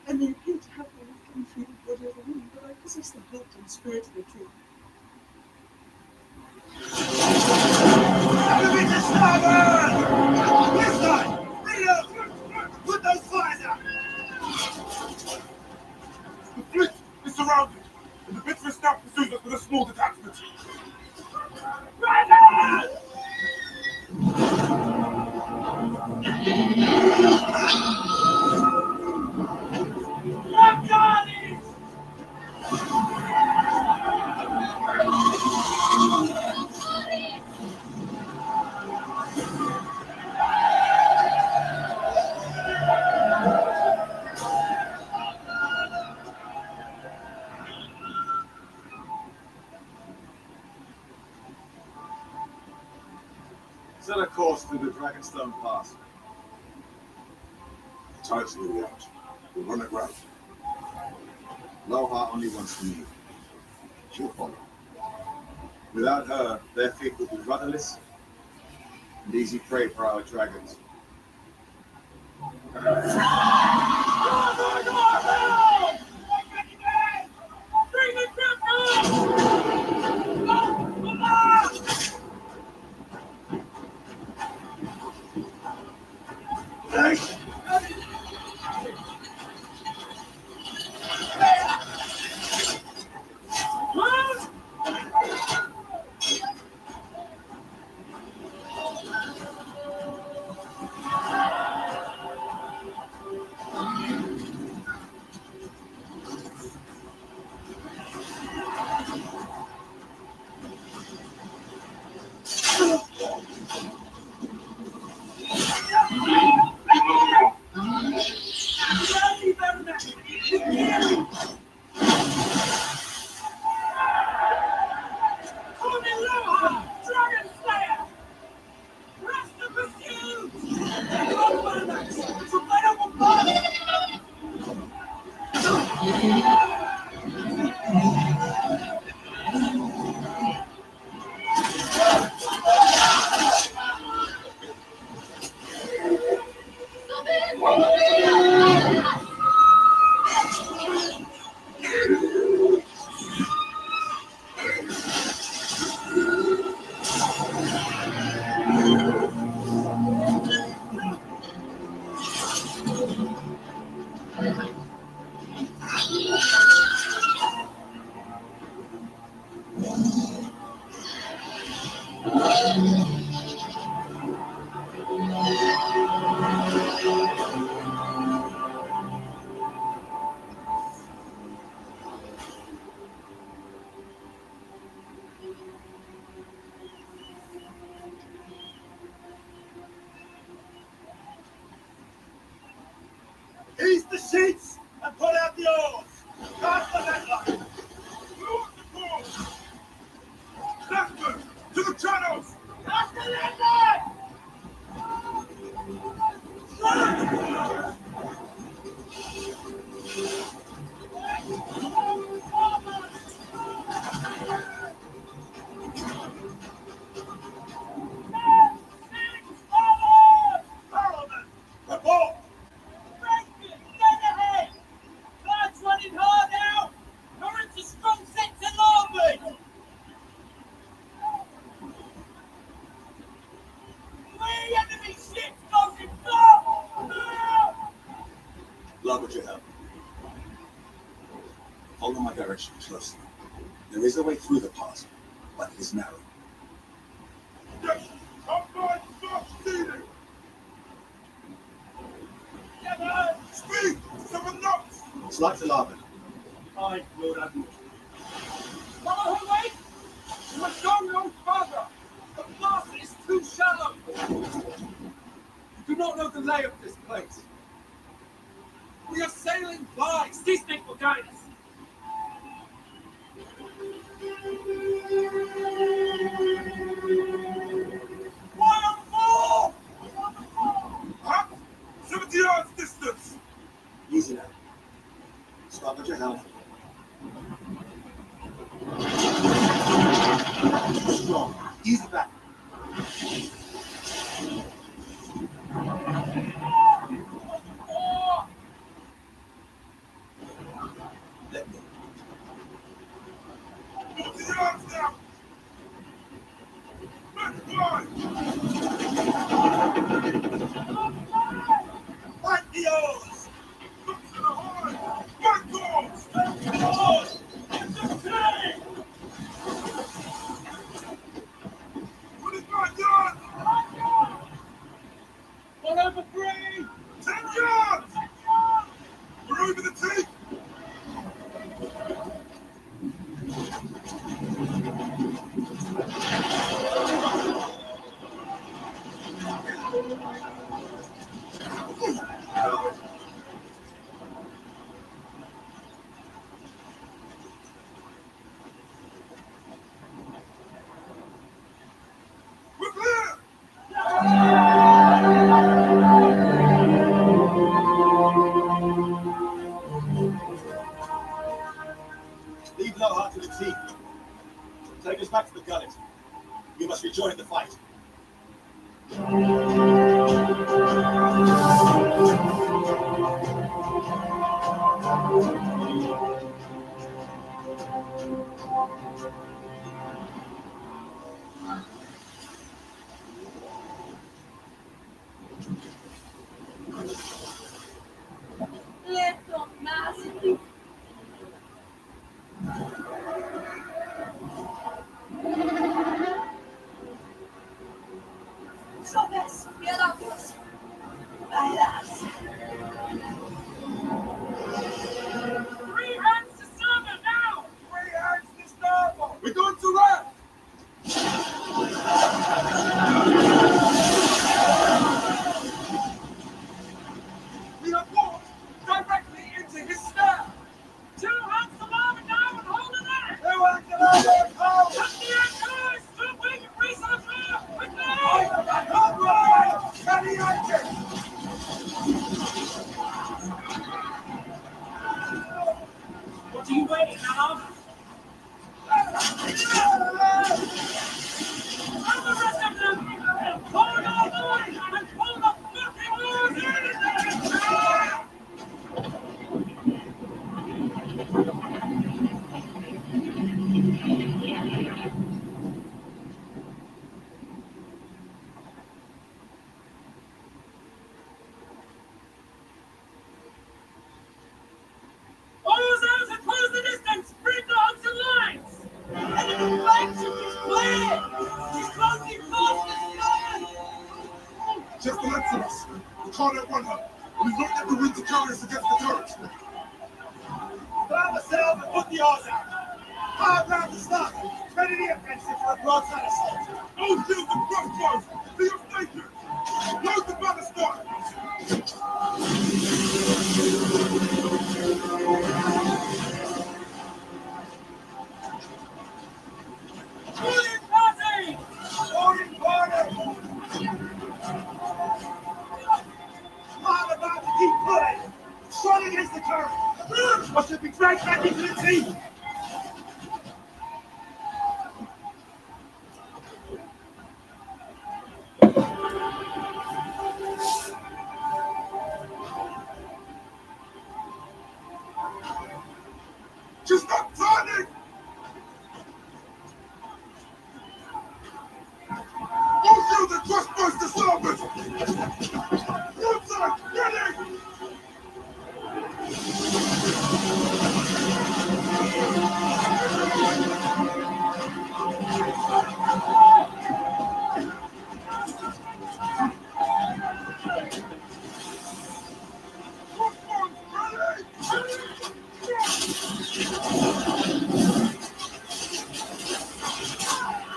And they appear to have been come through the body of a woman, but I possess the heart and spirit of a tree. Elevate the starboard! This side! Freedom! Put those fires out! The fleet is surrounded, and the Beatrice now pursues us with a small detachment. Set a course through the Dragonstone Pass. Tides to the out. We'll run aground. Loha only wants to leave. She'll follow. Without her, their fleet will be rudderless and easy prey for our dragons. Ease the sheets and put out the oars. Cast the headline. Move the course. Leftward to the channels. Cast the headline. Report. Get ahead. Guards running hard out. Current's a strong set to larboard. Three enemy ships goes in flat. Love what you have. Follow my direction closely. There is a way through the pass, but it is narrow. Yes. Upright fast steering. Get ahead. Speed. 7 knots. Slide to larboard. Aye, Lord Admiral. Follow her way. You must go no further. The pass is too shallow. You do not know the lay of this place. We are sailing by. Sea snake will guide us. Fire four! Huh? 70 yards distance. Easy now. Stop at your helm. Strong. Easy back. Let go. 40 yards now. Back wide. Fight the oars. Look to the high. Back oars. Oars. It's a train. 25 yards. 1 over 3. 10 yards. We're over the tape. We're clear. the gullet. You must rejoin the fight. Sobes, quedamos. Bailas. Three hands to starboard now! Three hands to starboard! We're going to left! We have walked directly into his snare! 2 hands to larboard now and hold it there! 2 hands to larboard, hold! Cut the anchors! Stop wing and grease on fire! Quickly! Hold right! Steady anchor! What are you waiting on? And the rest of them! Hold on, boys! And pull the fucking oars in! Oars out and close the distance! Bring the hooks and lines! Enemy flagship is clear! He's closing fast and stern! Just the length of us. We can't outrun her. We've not let the wind to carry us against the turret. Grab the sail and put the oars out! Hard round the start. Ready the offensive for a broadside assault. All shields and crossbows. To your stations. Load the ballast Brilliant party! Boarding party! Hard about to keep pulling! Shot against the current! I should be dragged back into the sea! Just stop turning! All shields and crossbows to starboard! Broadside, ready!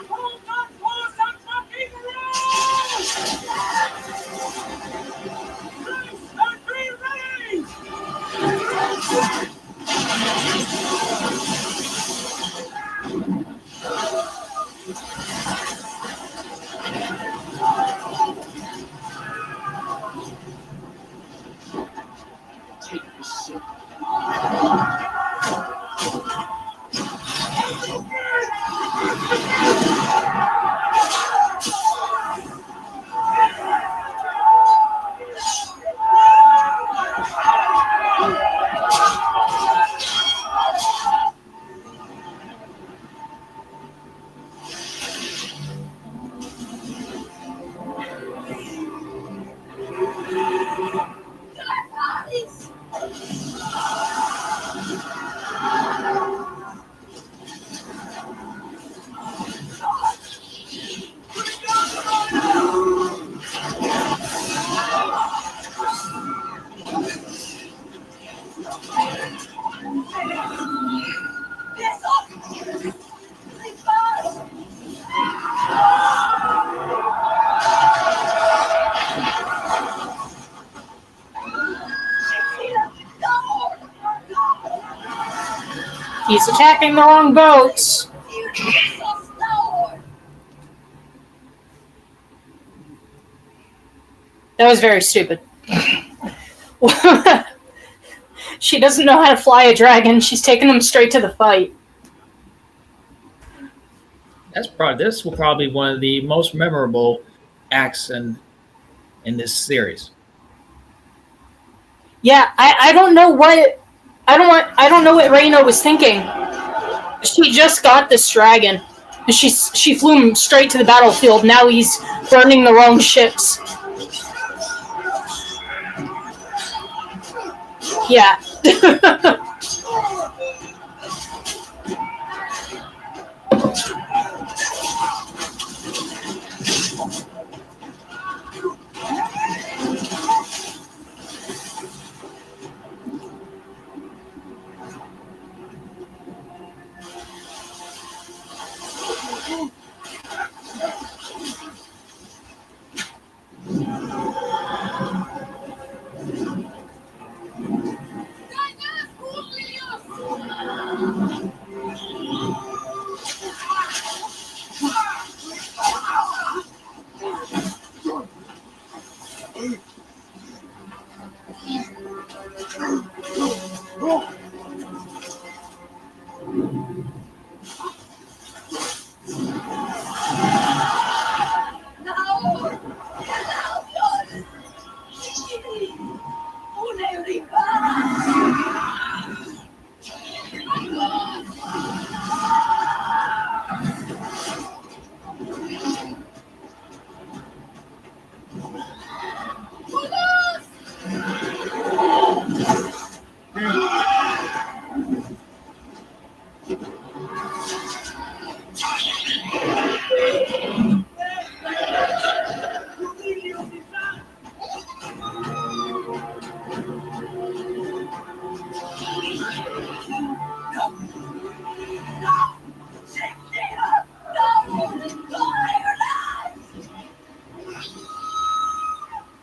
Hold that horse and fucking roll! Brace and be ready! Take this ship. Yes, up! Think fast! He's attacking the wrong boats. That was very stupid. She doesn't know how to fly a dragon. She's taking them straight to the fight. This will probably be one of the most memorable acts in this series. Yeah, I don't know what I don't know what Reina was thinking. She just got this dragon. She flew him straight to the battlefield. Now he's burning the wrong ships. Yeah.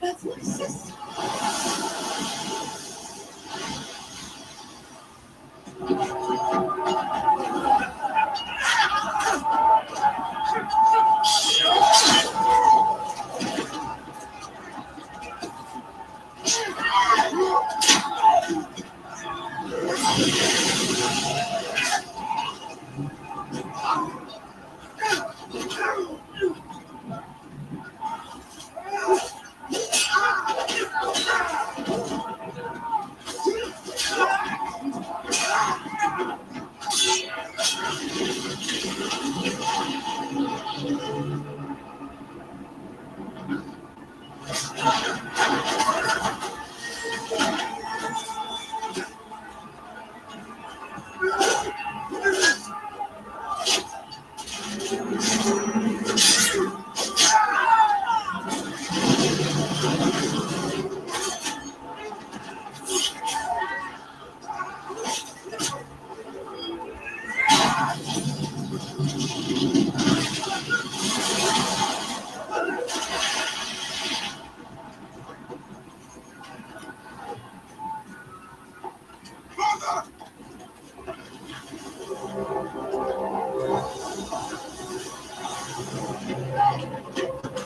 That's my sister.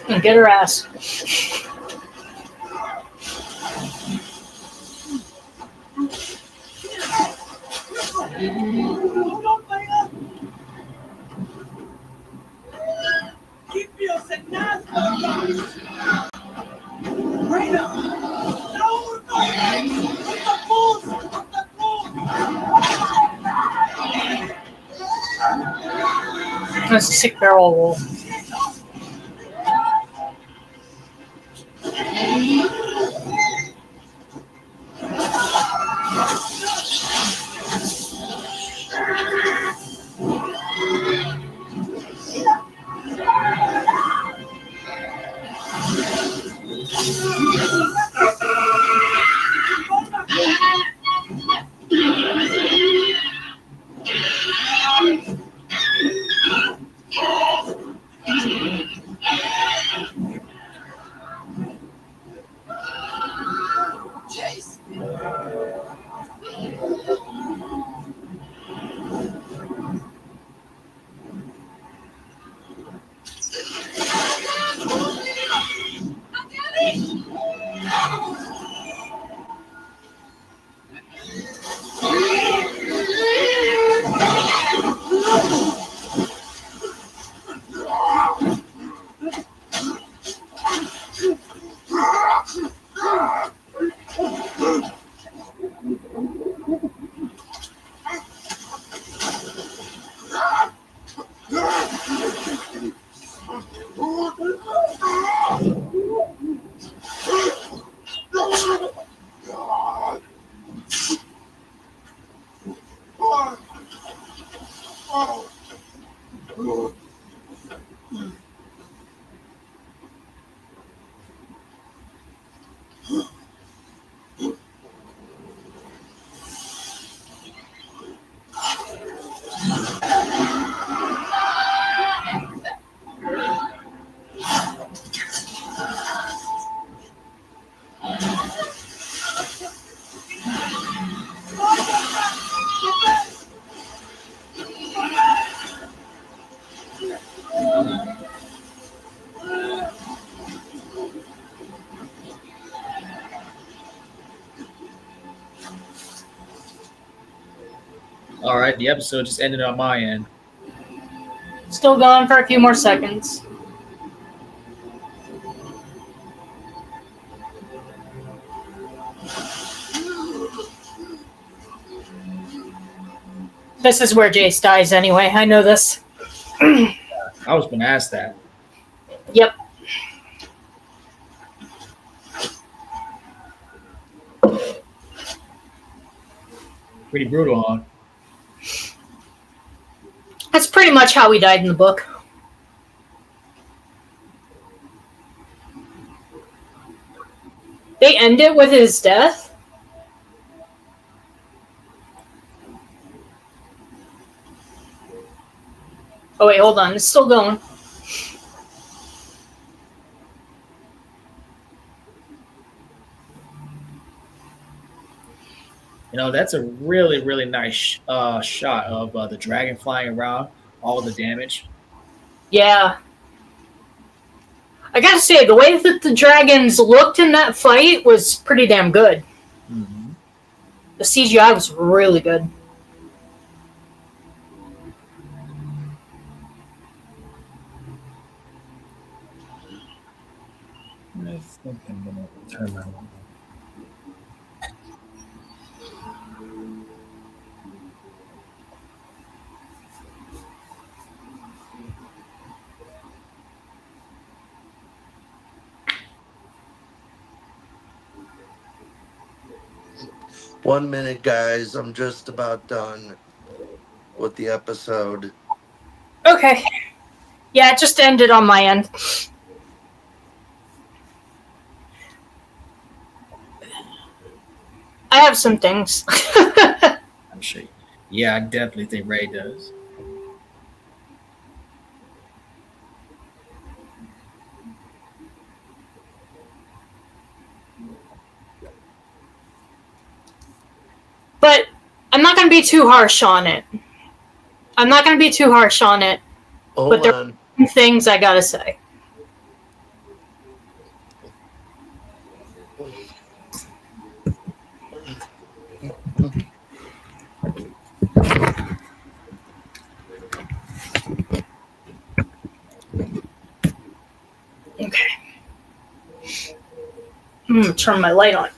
And get her ass. Keep yourself nice. Reina! No! That's a sick barrel roll. All right, the episode just ended on my end. Still going for a few more seconds. This is where Jace dies anyway. I know this. I was going to ask that. Yep. Pretty brutal, huh? That's pretty much how he died in the book. They end it with his death? Oh wait, hold on. It's still going. You know, that's a really, really nice shot of the dragon flying around, all the damage. Yeah. I gotta say, the way that the dragons looked in that fight was pretty damn good. Mm-hmm. The CGI was really good. I think I'm going to turn my on. One minute, guys. I'm just about done with the episode. Okay. Yeah, it just ended on my end. I have some things. I'm sure. Yeah, I definitely think Ray does. But I'm not going to be too harsh on it. But there are some things I got to say. Okay. Turn my light on.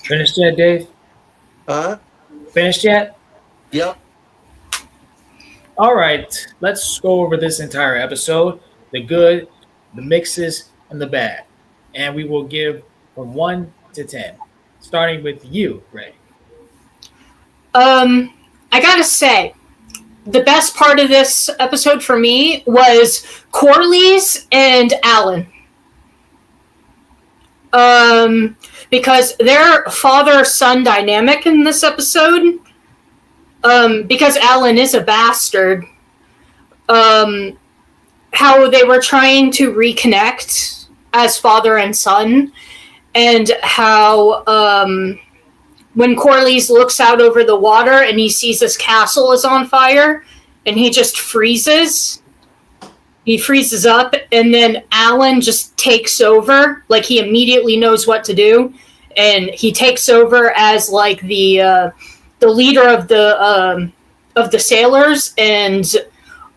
Finished yet, Dave? Huh? Finished yet? Yep. All right. Let's go over this entire episode, the good, the mixes, and the bad. And we will give from 1 to 10, starting with you, Ray. I gotta say, the best part of this episode for me was Corley's and Alan. Because their father-son dynamic in this episode, because Alan is a bastard, how they were trying to reconnect as father and son, and how when Corlys looks out over the water and he sees his castle is on fire, and he just freezes. He freezes up, and then Alan just takes over. Like, he immediately knows what to do, and he takes over as like the leader of the sailors. And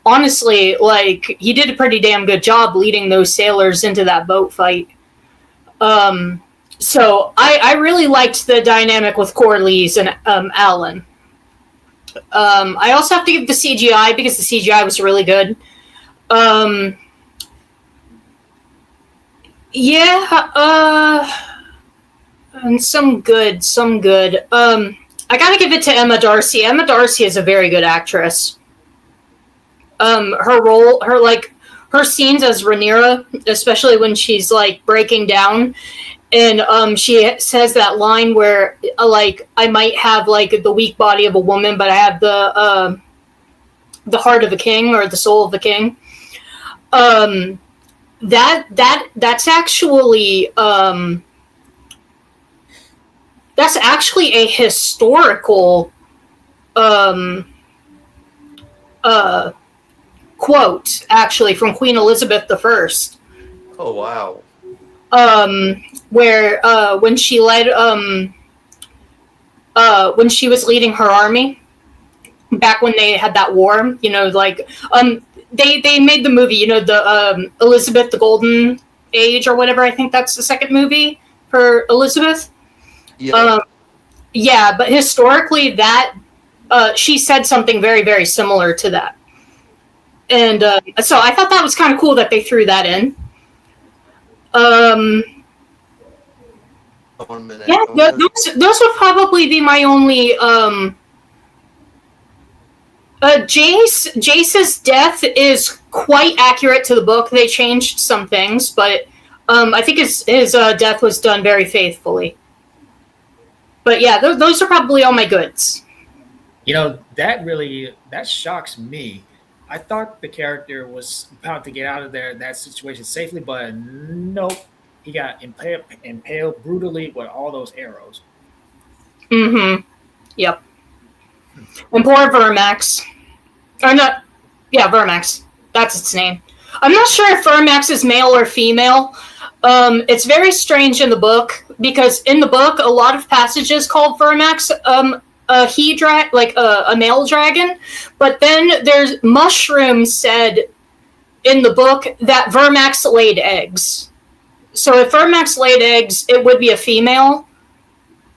honestly, like, he did a pretty damn good job leading those sailors into that boat fight. So I really liked the dynamic with Corlys and Alan. I also have to give the CGI because the CGI was really good. And some good. I gotta give it to Emma Darcy. Emma Darcy is a very good actress. Her scenes as Rhaenyra, especially when she's like breaking down, and she says that line where like I might have like the weak body of a woman, but I have the heart of a king or the soul of a king. That's actually a historical quote, actually, from Queen Elizabeth I. Oh wow. Where when she led when she was leading her army back when they had that war, they made the movie, the Elizabeth the Golden Age or whatever. I think that's the second movie for Elizabeth. Yeah. Yeah, but historically, that she said something very, very similar to that, and so I thought that was kind of cool that they threw that in. 1 minute. Yeah, those would probably be my only. Jace's death is quite accurate to the book. They changed some things, but I think his death was done very faithfully. But yeah, those are probably all my goods. That shocks me. I thought the character was about to get out of that situation safely, but nope. He got impaled brutally with all those arrows. Mm-hmm. Yep. And poor Vermax. Or not. Yeah, Vermax. That's its name. I'm not sure if Vermax is male or female. It's very strange in the book because in the book, a lot of passages call Vermax a male dragon, but then there's Mushroom said in the book that Vermax laid eggs. So if Vermax laid eggs, it would be a female,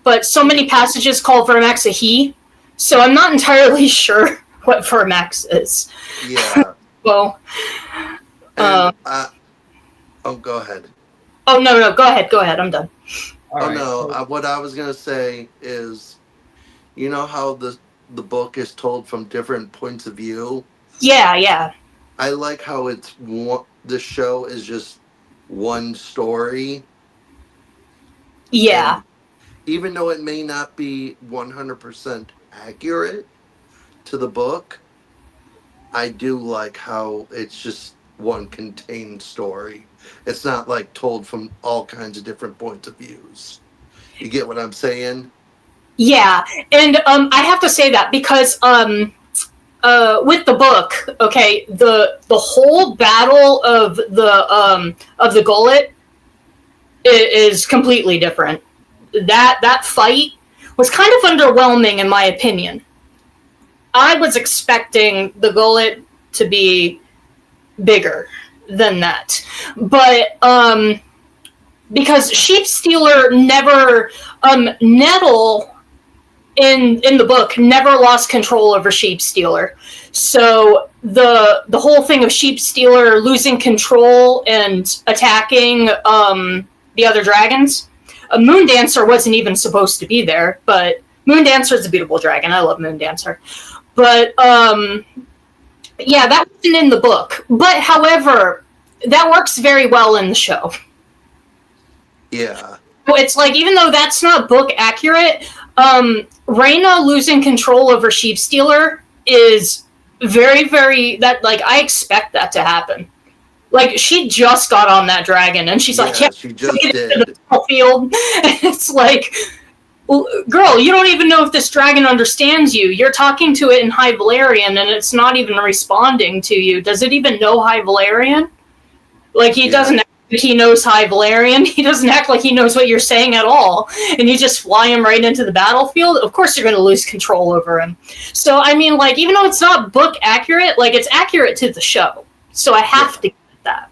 but so many passages call Vermax a he, so I'm not entirely sure what Vermax is. Yeah. Well, go ahead. Oh no, go ahead. I'm done. What I was gonna say is, you know how the book is told from different points of view. Yeah. I like how the show is just one story. Yeah. And even though it may not be 100% accurate to the book, I do like how it's just one contained story. It's not like told from all kinds of different points of views. You get what I'm saying? Yeah, and I have to say that because with the book, okay, the whole battle of the gullet is completely different. That fight was kind of underwhelming in my opinion. I was expecting the gullet to be bigger than that, but because Sheep Stealer never Nettle in the book never lost control over Sheep Stealer. So the whole thing of Sheep Stealer losing control and attacking the other dragons, Moon Dancer wasn't even supposed to be there, but Moon Dancer is a beautiful dragon. I love Moon Dancer. But yeah, that wasn't in the book. But however, that works very well in the show. Yeah. It's like, even though that's not book accurate, Rhaena losing control over Sheep Stealer is very, very, that, like, I expect that to happen. Like, she just got on that dragon, and she's like, yeah, she just get did. into the battlefield. And it's like, well, girl, you don't even know if this dragon understands you. You're talking to it in High Valyrian, and it's not even responding to you. Does it even know High Valyrian? Like, he doesn't act like he knows High Valyrian. He doesn't act like he knows what you're saying at all. And you just fly him right into the battlefield. Of course you're going to lose control over him. So, I mean, like, even though it's not book accurate, like, it's accurate to the show. So I have to get that.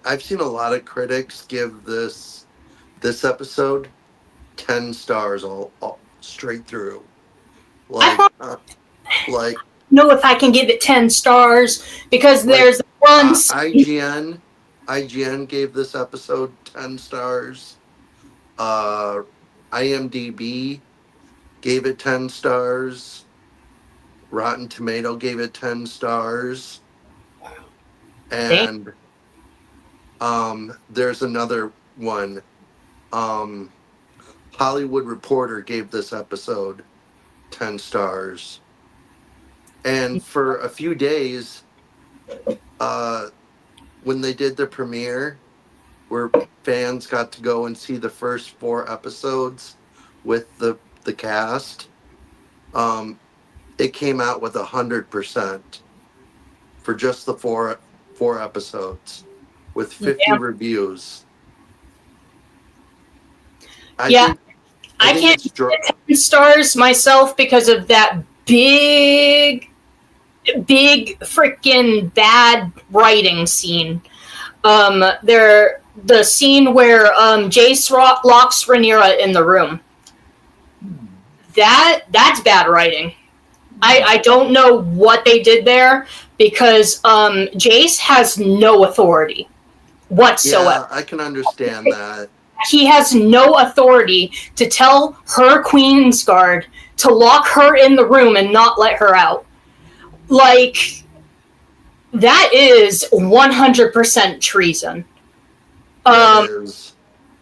I've seen a lot of critics give this This episode, 10 stars all straight through. Like, know if I can give it 10 stars because there's one IGN gave this episode 10 stars. IMDb gave it 10 stars. Rotten Tomato gave it 10 stars. And there's another one. Hollywood Reporter gave this episode 10 stars. And for a few days, when they did the premiere, where fans got to go and see the first 4 episodes with the cast, it came out with 100% for just the four episodes with 50 reviews. I can't give it 10 stars myself because of that big freaking bad writing scene. The scene where Jace locks Rhaenyra in the room. That's bad writing. I don't know what they did there because Jace has no authority whatsoever. Yeah, I can understand that. He has no authority to tell her Queensguard to lock her in the room and not let her out. Like, that is 100% treason.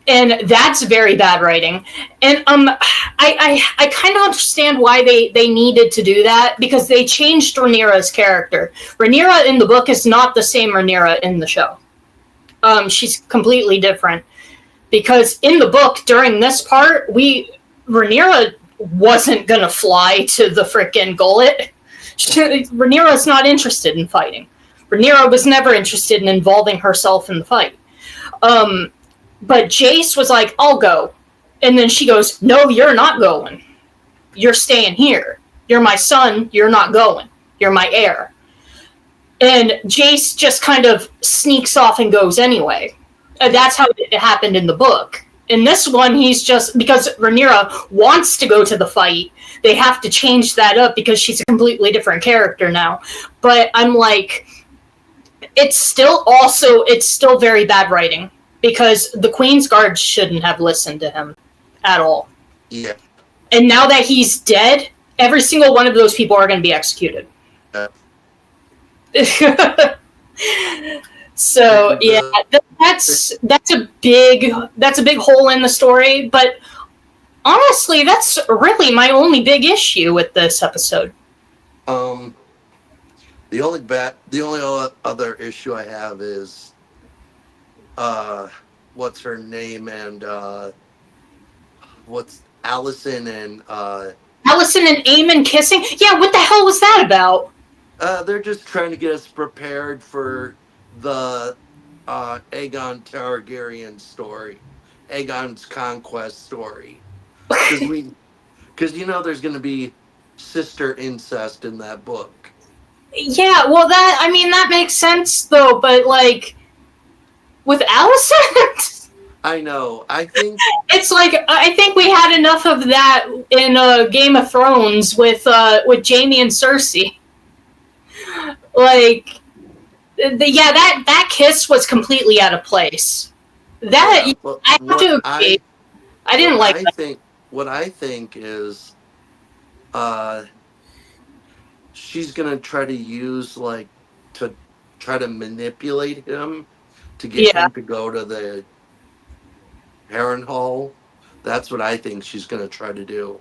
And that's very bad writing. And I kind of understand why they needed to do that, because they changed Rhaenyra's character. Rhaenyra in the book is not the same Rhaenyra in the show. She's completely different. Because in the book, during this part, Rhaenyra wasn't gonna fly to the frickin' gullet. Rhaenyra's not interested in fighting. Rhaenyra was never interested in involving herself in the fight. But Jace was like, I'll go. And then she goes, no, you're not going. You're staying here. You're my son. You're not going. You're my heir. And Jace just kind of sneaks off and goes anyway. That's how it happened in the book. In this one, he's just, because Rhaenyra wants to go to the fight, they have to change that up because she's a completely different character now. But I'm like, it's still very bad writing, because the Queensguard shouldn't have listened to him at all. Yeah. And now that he's dead, every single one of those people are going to be executed. So yeah, that's a big hole in the story. But honestly, that's really my only big issue with this episode. The only other issue I have is what's her name, and what's Allison and Aemon kissing? Yeah, what the hell was that about? They're just trying to get us prepared for the Aegon Targaryen story, Aegon's conquest story, because there's going to be sister incest in that book. Yeah, well, that makes sense though, but like with Alicent, I know. I think it's like, I think we had enough of that in Game of Thrones with Jaime and Cersei. Like, that kiss was completely out of place. That, yeah, well, I have to agree. I didn't like that. What I think is, she's gonna try to use, to try to manipulate him to get him to go to the Harrenhal. That's what I think she's gonna try to do.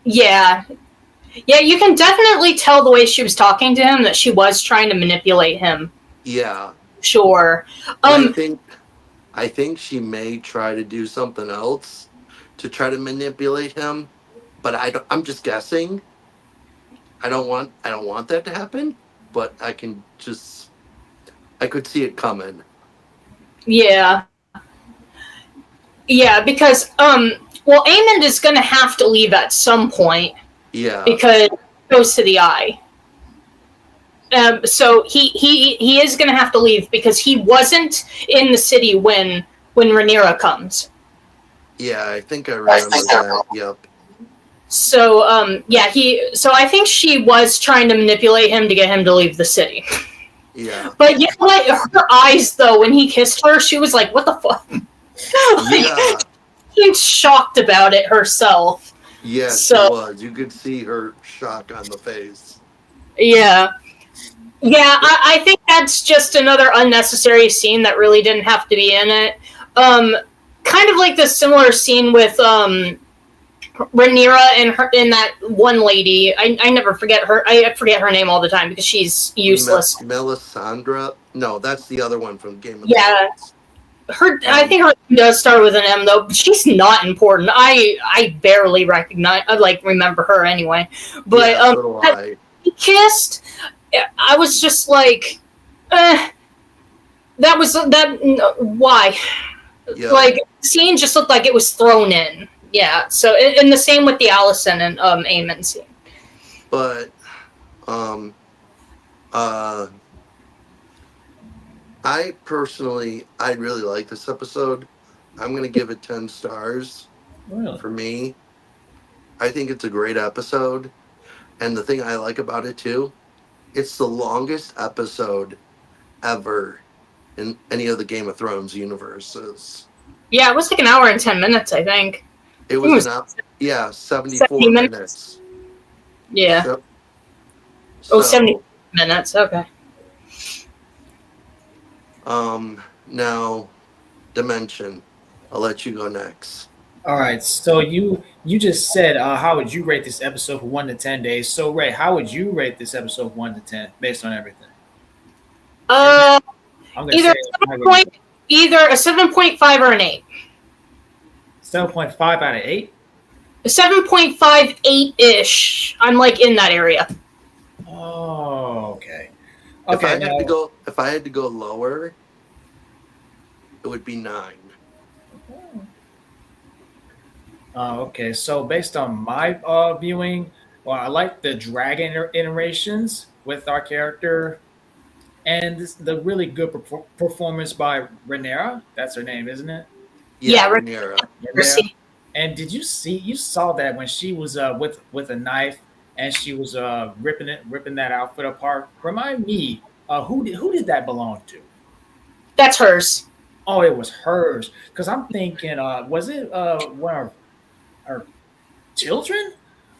Yeah. Yeah, you can definitely tell the way she was talking to him that she was trying to manipulate him. Yeah. Sure. I think she may try to do something else to try to manipulate him, but I'm just guessing. I don't want that to happen, but I could see it coming. Yeah. Yeah, because Aemond is going to have to leave at some point. Yeah. Because it goes to the Eye. So he is going to have to leave because he wasn't in the city when Rhaenyra comes. Yeah, I think I remember that. Yep. So, so I think she was trying to manipulate him to get him to leave the city. Yeah. But you know what? Her eyes, though, when he kissed her, she was like, what the fuck? Yeah. She's shocked about it herself. Yeah, So, she was. You could see her shock on the face. Yeah. Yeah, I think that's just another unnecessary scene that really didn't have to be in it. Kind of like the similar scene with Rhaenyra and her in that one lady. I never forget her. I forget her name all the time because she's useless. Melisandre? No, that's the other one from Game of Yeah. Thrones. I think her name does start with an M though. But she's not important. I barely remember her anyway. But Yeah, so do I. he kissed. I was just like, that was that. Why? Yeah. Like, the scene just looked like it was thrown in. Yeah. So, and the same with the Allison and Aemon scene. But, I really like this episode. I'm going to give it 10 stars. Really? For me. I think it's a great episode. And the thing I like about it too, it's the longest episode ever in any of the Game of Thrones universes. Yeah, it was like an hour and 10 minutes, I think. It was 74 70 minutes. Yeah. So, 70 minutes. Okay. Now, Dimension. I'll let you go next. All right. So you just said how would you rate this episode from 1 to 10 days? So Ray, how would you rate this episode from 1 to 10 based on everything? I'm gonna Either a 7.5 or an 8. 7.5 out of 8. 7.58 ish. I'm like in that area. Oh, okay. If I had to go lower, it would be 9. Okay. So based on my viewing, well, I like the dragon iterations with our character, and the really good performance by Rhaenyra. That's her name, isn't it? Yeah, Rhaenyra. And did you saw that when she was with a knife and she was ripping that outfit apart? Remind me, who did that belong to? That's hers. Oh, it was hers. Because I'm thinking, was it one of her children?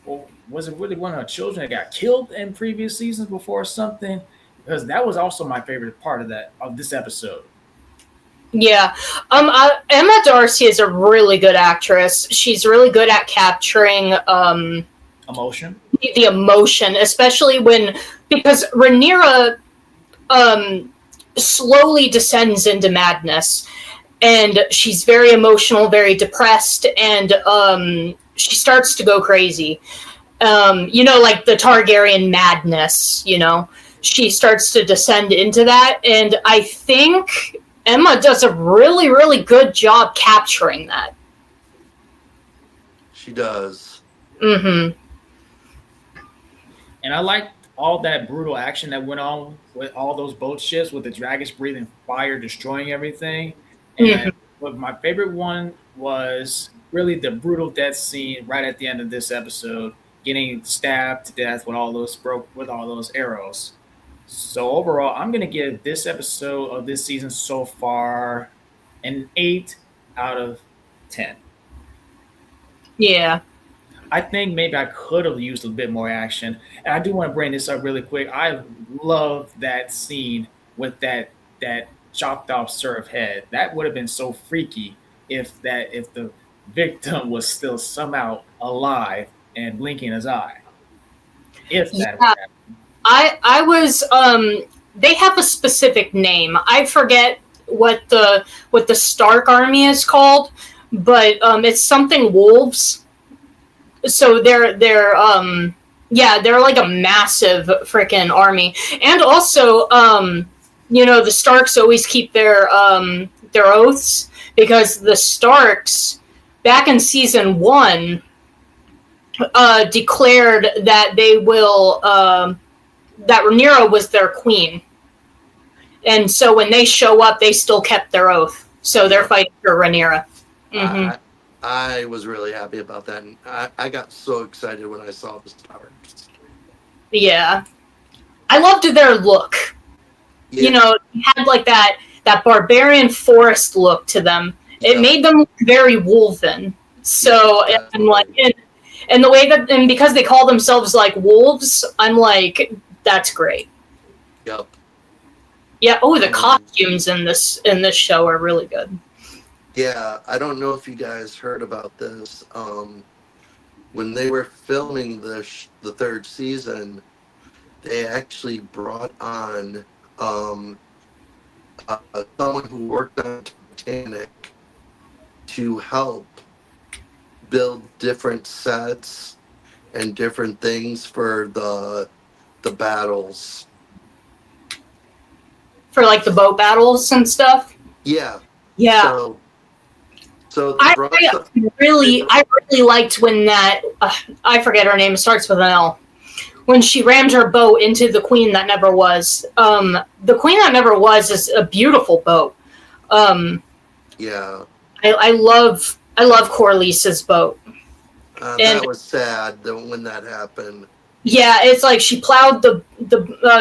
Or was it really one of her children that got killed in previous seasons before or something? Because that was also my favorite part of this episode. Yeah. Emma Darcy is a really good actress. She's really good at capturing emotion. The emotion, especially because Rhaenyra slowly descends into madness, and she's very emotional, very depressed, and she starts to go crazy. Like the Targaryen madness, she starts to descend into that, and I think Emma does a really, really good job capturing that. She does. Mm-hmm. And I liked all that brutal action that went on with all those boat ships with the dragons breathing fire, destroying everything. And but my favorite one was really the brutal death scene right at the end of this episode, getting stabbed to death with all those arrows. So overall, I'm gonna give this episode of this season so far an 8 out of 10. Yeah. I think maybe I could have used a bit more action. And I do want to bring this up really quick. I love that scene with that chopped off serf head. That would have been so freaky if the victim was still somehow alive and blinking his eye. If that would happen. I was they have a specific name. I forget what the Stark army is called, but it's something wolves. So they're like a massive freaking army. And also the Starks always keep their oaths, because the Starks back in season 1 declared that they will that Rhaenyra was their queen. And so when they show up, they still kept their oath. So they're fighting for Rhaenyra. Mm-hmm. I was really happy about that, and I got so excited when I saw the stars. Yeah. I loved their look. Yeah. You know, they had like that barbarian forest look to them. It Yeah. made them look very wolven. So Yeah, and like and the way that, and because they call themselves like wolves, I'm like, that's great. Yep. Yeah. Oh, the costumes in this show are really good. Yeah, I don't know if you guys heard about this. When they were filming the third season, they actually brought on someone who worked on Titanic to help build different sets and different things for the battles. For like the boat battles and stuff. Yeah. Yeah. So they I brought really liked when that I forget her name. It starts with an L. When she rammed her boat into the Queen That Never Was. The Queen That Never Was is a beautiful boat. Yeah. I love Corliss's boat. That was sad when that happened. Yeah, it's like she plowed the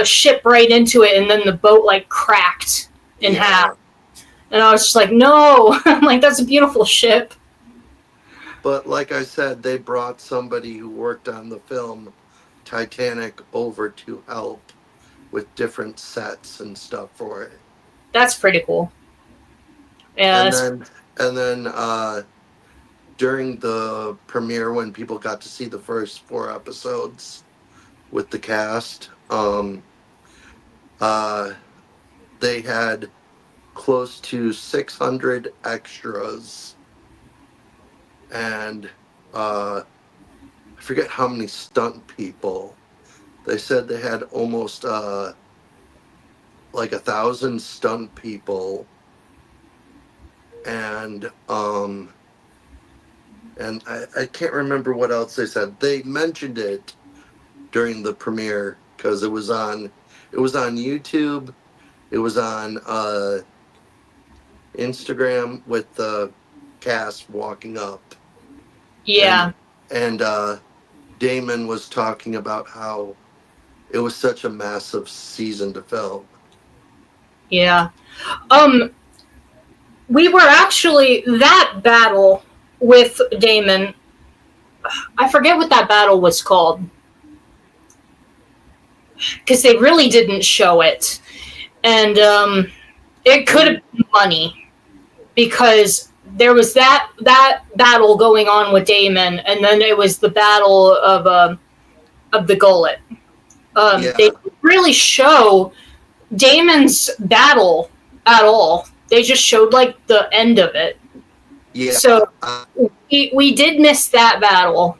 ship right into it, and then the boat like cracked in half. And I was just like, no. I'm like, that's a beautiful ship. But like I said, they brought somebody who worked on the film Titanic over to help with different sets and stuff for it. That's pretty cool. Yeah. And then during the premiere, when people got to see the first 4 episodes with the cast, they had close to 600 extras, and I forget how many stunt people. They said they had almost like 1,000 stunt people, and I can't remember what else they said. They mentioned it during the premiere because it was on YouTube. It was on Instagram with the cast walking up. Yeah. And Damon was talking about how it was such a massive season to film. Yeah. We were actually, that battle with Damon, I forget what that battle was called. Because they really didn't show it. And it could have been money. Because there was that battle going on with Damon, and then it was the battle of the gullet. They didn't really show Damon's battle at all. They just showed like the end of it. Yeah. So we did miss that battle.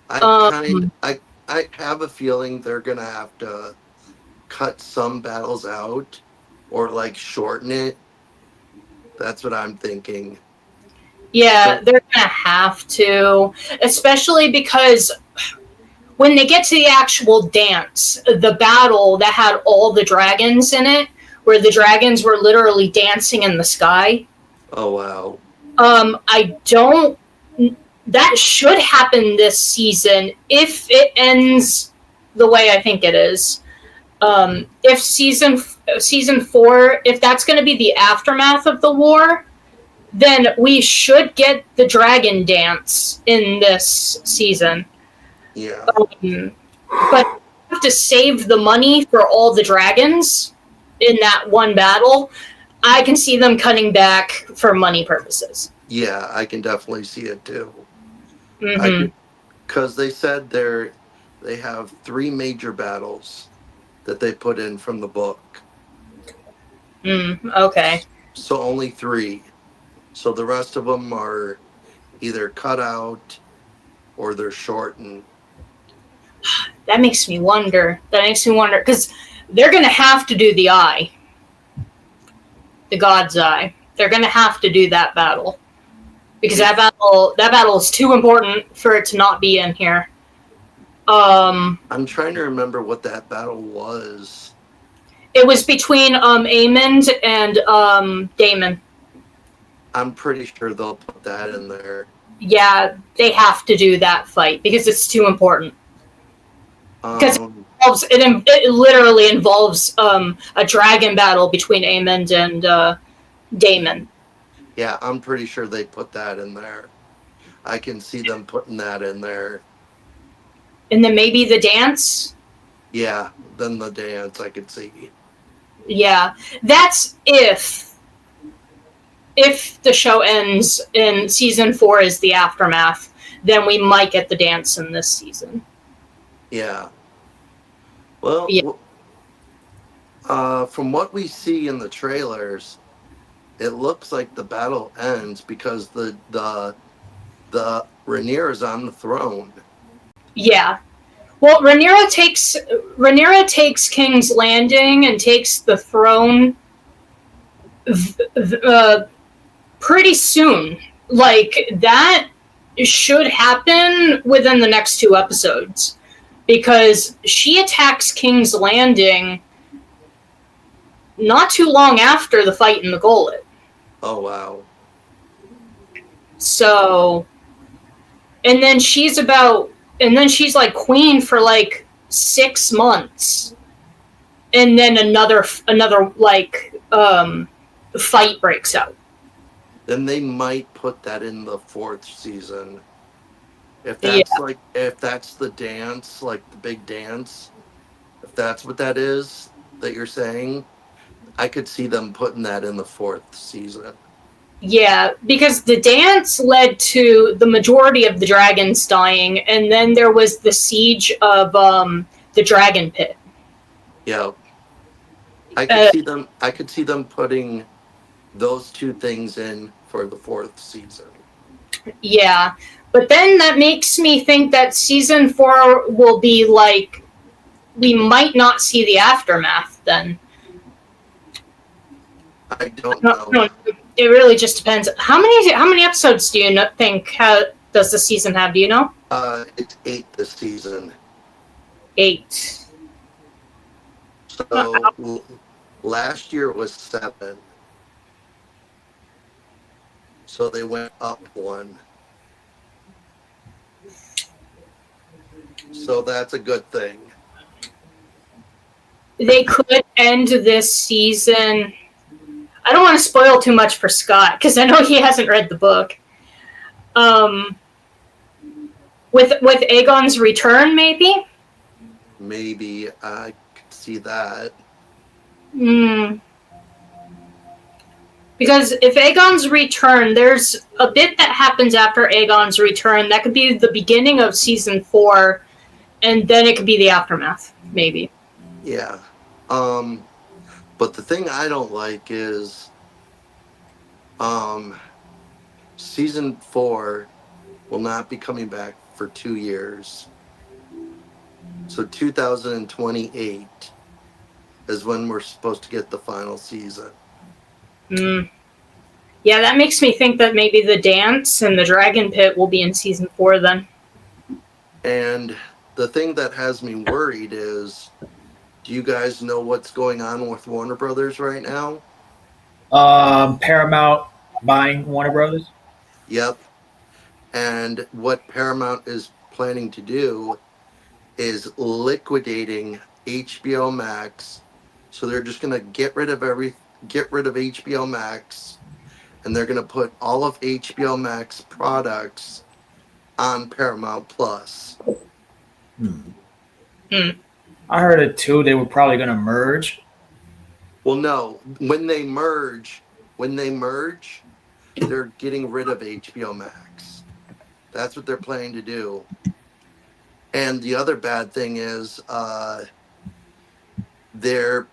I have a feeling they're gonna have to cut some battles out or like shorten it. That's what I'm thinking. Yeah, they're gonna have to, especially because when they get to the actual dance, the battle that had all the dragons in it, where the dragons were literally dancing in the sky. Oh wow. That should happen this season if it ends the way I think it is. If season 4, if that's going to be the aftermath of the war, then we should get the dragon dance in this season. Yeah. But we have to save the money for all the dragons in that one battle. I can see them cutting back for money purposes. Yeah, I can definitely see it too. Mm-hmm. Because they said they have 3 major battles that they put in from the book. Okay. So only 3. So the rest of them are either cut out or they're shortened. That makes me wonder. Because they're going to have to do the eye. The God's Eye. They're going to have to do that battle. Because that battle is too important for it to not be in here. I'm trying to remember what that battle was. It was between Aemond and Daemon. I'm pretty sure they'll put that in there. Yeah, they have to do that fight because it's too important. Because it literally involves a dragon battle between Aemond and Daemon. Yeah, I'm pretty sure they put that in there. I can see them putting that in there. And then maybe the dance. Yeah, then the dance I could see. Yeah, that's if the show ends in season 4 is the aftermath, then we might get the dance in this season. Yeah. Well, yeah. From what we see in the trailers, it looks like the battle ends because the Rhaenyra is on the throne. Yeah. Well, Rhaenyra takes King's Landing and takes the throne pretty soon. Like, that should happen within the next 2 episodes. Because she attacks King's Landing not too long after the fight in the Gullet. Oh, wow. So, and then she's like queen for like 6 months. And then another like fight breaks out. Then they might put that in the 4th season. If that's if that's the dance, like the big dance, if that's what that is that you're saying, I could see them putting that in the 4th season. Yeah, because the dance led to the majority of the dragons dying, and then there was the siege of the dragon pit. Yeah. I could see them putting those 2 things in for the 4th season. Yeah. But then that makes me think that season 4 will be like, we might not see the aftermath then. I don't know. No, it really just depends. How many episodes do you think does the season have? Do you know? It's 8 this season. 8. So last year it was 7. So they went up 1. So that's a good thing. They could end this season. I don't want to spoil too much for Scott because I know he hasn't read the book. With Aegon's return, maybe. Maybe I could see that. Because if Aegon's return, there's a bit that happens after Aegon's return. That could be the beginning of season 4, and then it could be the aftermath, maybe. Yeah. But the thing I don't like is season 4 will not be coming back for 2 years. So 2028 is when we're supposed to get the final season. Yeah, that makes me think that maybe the dance and the dragon pit will be in season 4 then. And the thing that has me worried is, do you guys know what's going on with Warner Brothers right now? Paramount buying Warner Brothers? Yep. And what Paramount is planning to do is liquidating HBO Max. So they're just going to get rid of HBO Max, and they're going to put all of HBO Max products on Paramount Plus. I heard it too. They were probably going to merge. Well, no. When they merge, they're getting rid of HBO Max. That's what they're planning to do. And the other bad thing is, they're,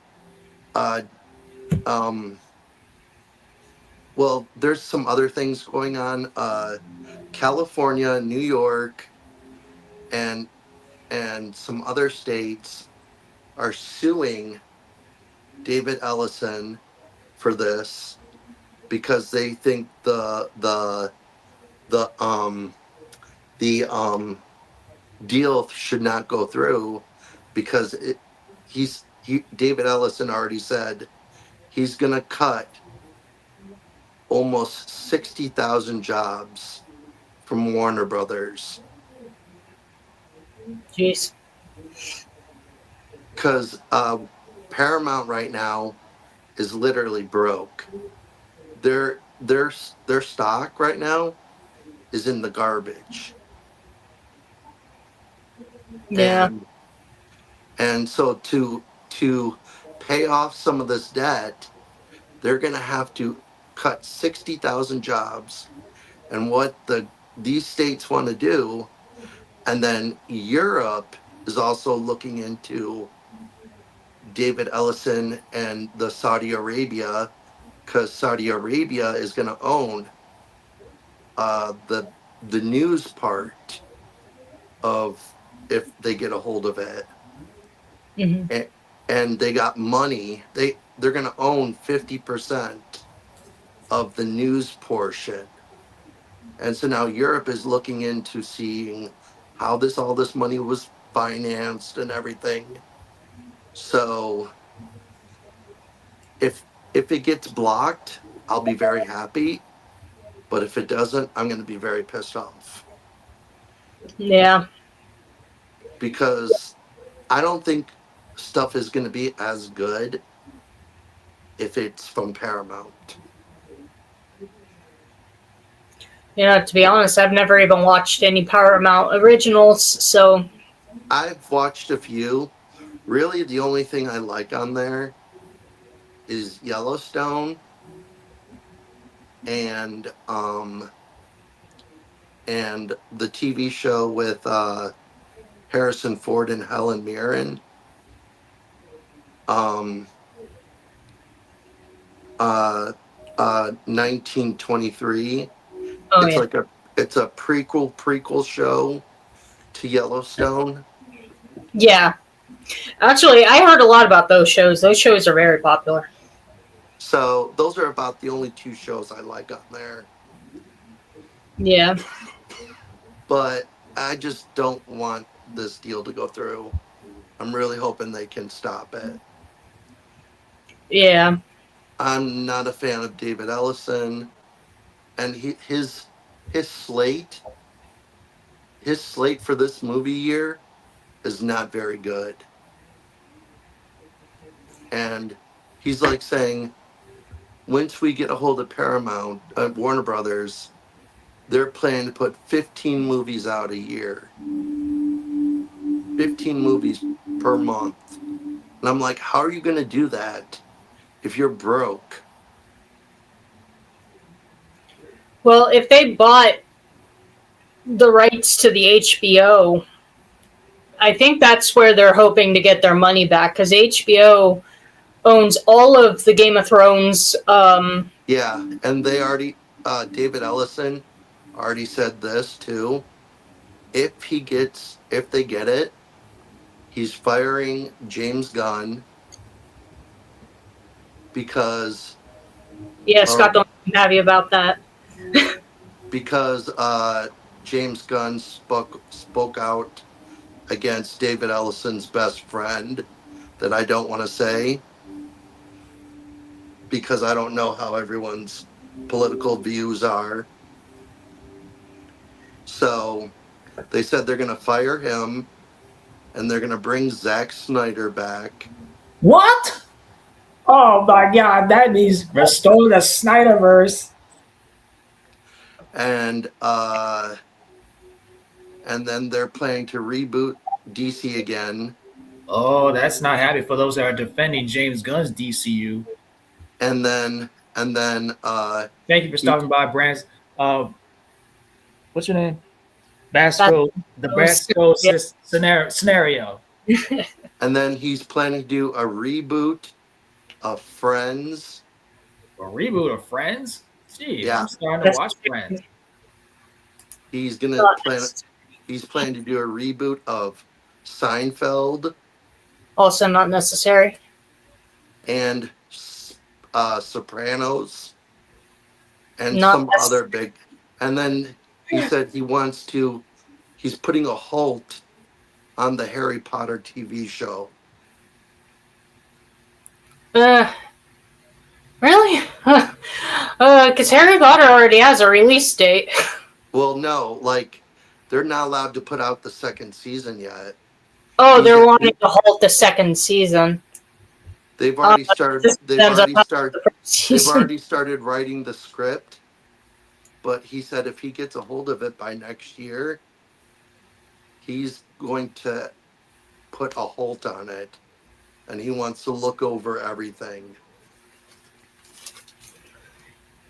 well, there's some other things going on. California, New York, and some other states are suing David Ellison for this because they think the deal should not go through because David Ellison already said he's gonna cut almost 60,000 jobs from Warner Brothers. Jeez. Because Paramount right now is literally broke. Their stock right now is in the garbage. Yeah. And so to pay off some of this debt, they're going to have to cut 60,000 jobs. And what these states want to do, and then Europe is also looking into David Ellison and the Saudi Arabia, because Saudi Arabia is going to own the news part of, if they get a hold of it. Mm-hmm. And they got money. They're going to own 50% of the news portion. And so now Europe is looking into seeing how all this money was financed and everything. So if it gets blocked, I'll be very happy. But if it doesn't, I'm going to be very pissed off. Yeah. Because I don't think stuff is going to be as good if it's from Paramount. You know, to be honest, I've never even watched any Paramount originals, so. I've watched a few. Really, the only thing I like on there is Yellowstone and the TV show with Harrison Ford and Helen Mirren. 1923. Oh, It's yeah. like it's a prequel show to Yellowstone. Yeah. Actually, I heard a lot about those shows. Those shows are very popular. So those are about the only two shows I like on there. Yeah. But I just don't want this deal to go through. I'm really hoping they can stop it. Yeah. I'm not a fan of David Ellison, and his slate for this movie year is not very good. And he's like saying, once we get a hold of Paramount, Warner Brothers, they're planning to put 15 movies out a year. 15 movies per month. And I'm like, how are you going to do that if you're broke? Well, if they bought the rights to the HBO, I think that's where they're hoping to get their money back, because HBO owns all of the Game of Thrones. Yeah, and they already, David Ellison already said this too. If they get it, he's firing James Gunn because Yeah, Scott, don't have you about that. because James Gunn spoke out against David Ellison's best friend, that I don't want to say because I don't know how everyone's political views are. So they said they're going to fire him and they're going to bring Zack Snyder back. What? Oh my god, that means restore the Snyderverse. And then they're planning to reboot DC again. Oh, that's not happy for those that are defending James Gunn's DCU. And then thank you for stopping by, Brands. What's your name? Basco, the Basco scenario. And then he's planning to do a reboot of Friends. A reboot of Friends? Gee, Yeah. I'm starting to watch Friends. He's planning to do a reboot of Seinfeld. Also not necessary. And Sopranos. And Not some other big. And then he said he's putting a halt on the Harry Potter TV show. Really? Because Harry Potter already has a release date. Well, no, like they're not allowed to put out the second season yet. Oh, they're wanting to halt the second season. They've already started. This depends on how the first They've season. already started writing the script. But he said if he gets a hold of it by next year, he's going to put a halt on it, and he wants to look over everything.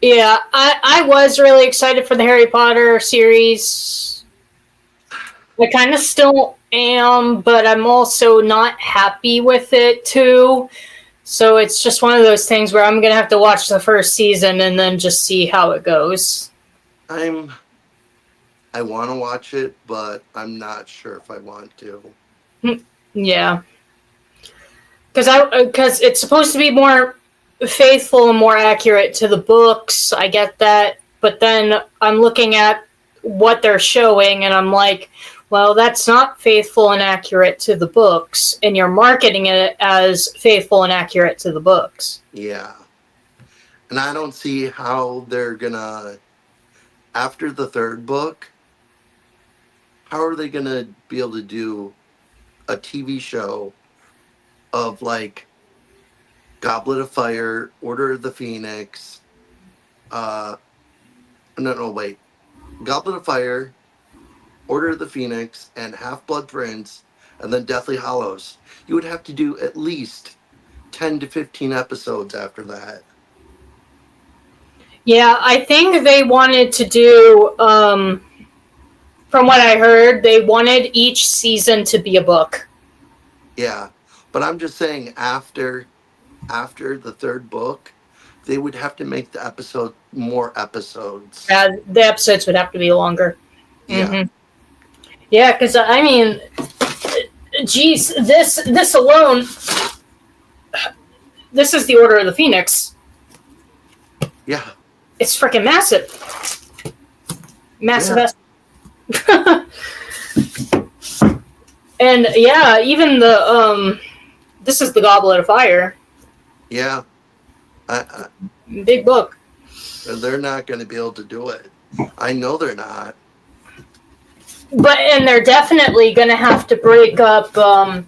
Yeah, I was really excited for the Harry Potter series. I kind of still am, but I'm also not happy with it too. So it's just one of those things where I'm going to have to watch the first season and then just see how it goes. I want to watch it, but I'm not sure if I want to. Yeah. Because it's supposed to be more faithful and more accurate to the books. I get that, but then I'm looking at what they're showing, and I'm like, well, that's not faithful and accurate to the books, and you're marketing it as faithful and accurate to the books. Yeah, and I don't see how they're gonna, after the third book, how are they gonna be able to do a TV show of like Goblet of Fire, Order of the Phoenix, wait, Goblet of Fire, Order of the Phoenix, and Half-Blood Prince, and then Deathly Hallows. You would have to do at least 10 to 15 episodes after that. Yeah, I think they wanted to do, from what I heard, they wanted each season to be a book. Yeah, but I'm just saying after the third book, they would have to make the episode more episodes. The episodes would have to be longer. Yeah. Mm-hmm. Yeah, because I mean, geez, this alone, this is the Order of the Phoenix. Yeah. It's freaking massive. Massive. Yeah. And yeah, even the this is the Goblet of Fire. Yeah. Big book. They're not going to be able to do it. I know they're not. And they're definitely going to have to break up the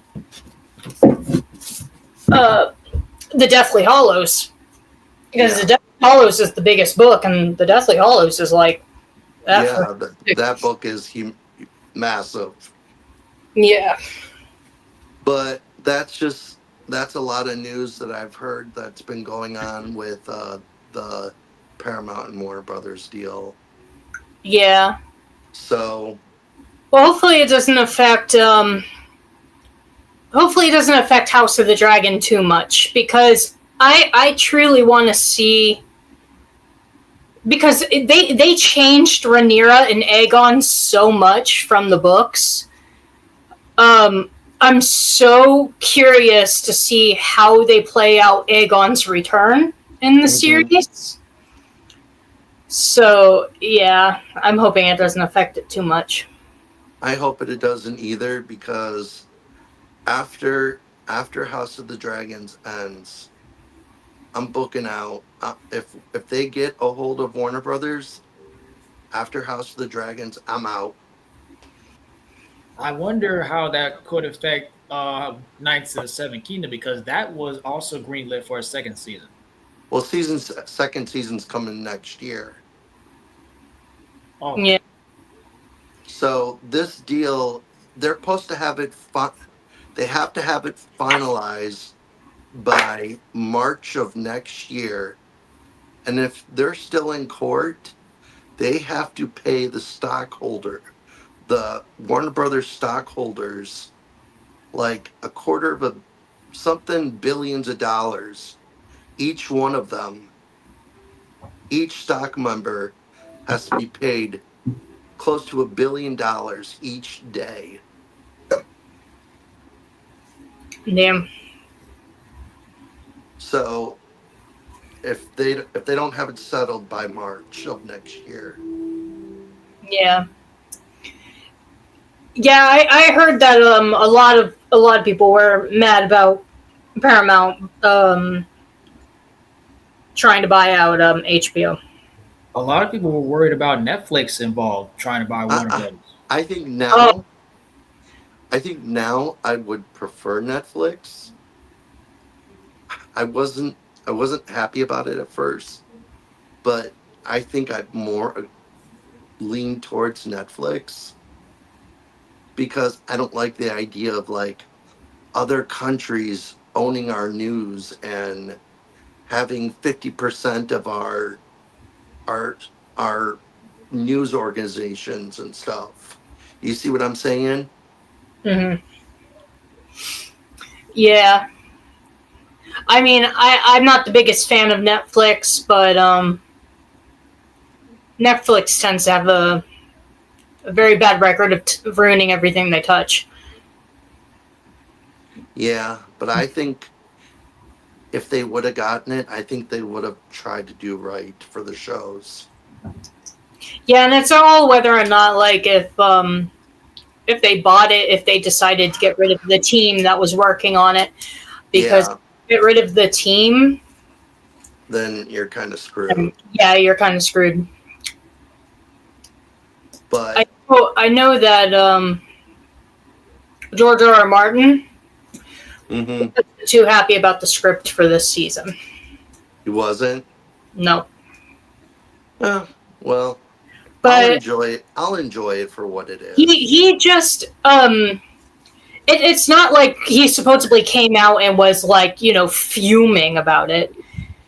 Deathly Hallows. Because the Deathly Hallows is the biggest book, and the Deathly Hallows is like... that book is massive. Yeah. But that's a lot of news that I've heard that's been going on with the Paramount and Warner Brothers deal. Yeah. So... Well, hopefully it doesn't affect... hopefully it doesn't affect House of the Dragon too much, because I truly want to see... Because they changed Rhaenyra and Aegon so much from the books. I'm so curious to see how they play out Aegon's return in the series. So, yeah, I'm hoping it doesn't affect it too much. I hope it doesn't either, because after House of the Dragons ends, I'm booking out. If they get a hold of Warner Brothers after House of the Dragons, I'm out. I wonder how that could affect Knights of the Seven Kingdom, because that was also greenlit for a second season. Well, second season's coming next year. Oh. Yeah. So this deal, they're supposed to have it. They have to have it finalized by March of next year, and if they're still in court, they have to pay the Warner Brothers stockholders, like billions of dollars. Each one of them, each stock member has to be paid close to $1 billion each day. Damn. So if they don't have it settled by March of next year. Yeah. Yeah, I heard that a lot of people were mad about Paramount trying to buy out HBO. A lot of people were worried about Netflix involved trying to buy Warner Brothers. I think now, I would prefer Netflix. I wasn't happy about it at first, but I think I more lean towards Netflix because I don't like the idea of like other countries owning our news and having 50% of our our news organizations and stuff. You see what I'm saying? Mm-hmm. Yeah. I mean, I'm not the biggest fan of Netflix, but Netflix tends to have a very bad record of ruining everything they touch. Yeah, but I think if they would have gotten it, I think they would have tried to do right for the shows. Yeah, and it's all whether or not, like, if they bought it, if they decided to get rid of the team that was working on it, because get rid of the team, then you're kind of screwed. Yeah, you're kind of screwed. But I know that George R.R. Martin wasn't too happy about the script for this season. He wasn't? No. Well, but I'll enjoy it for what it is. He just it's not like he supposedly came out and was like, fuming about it.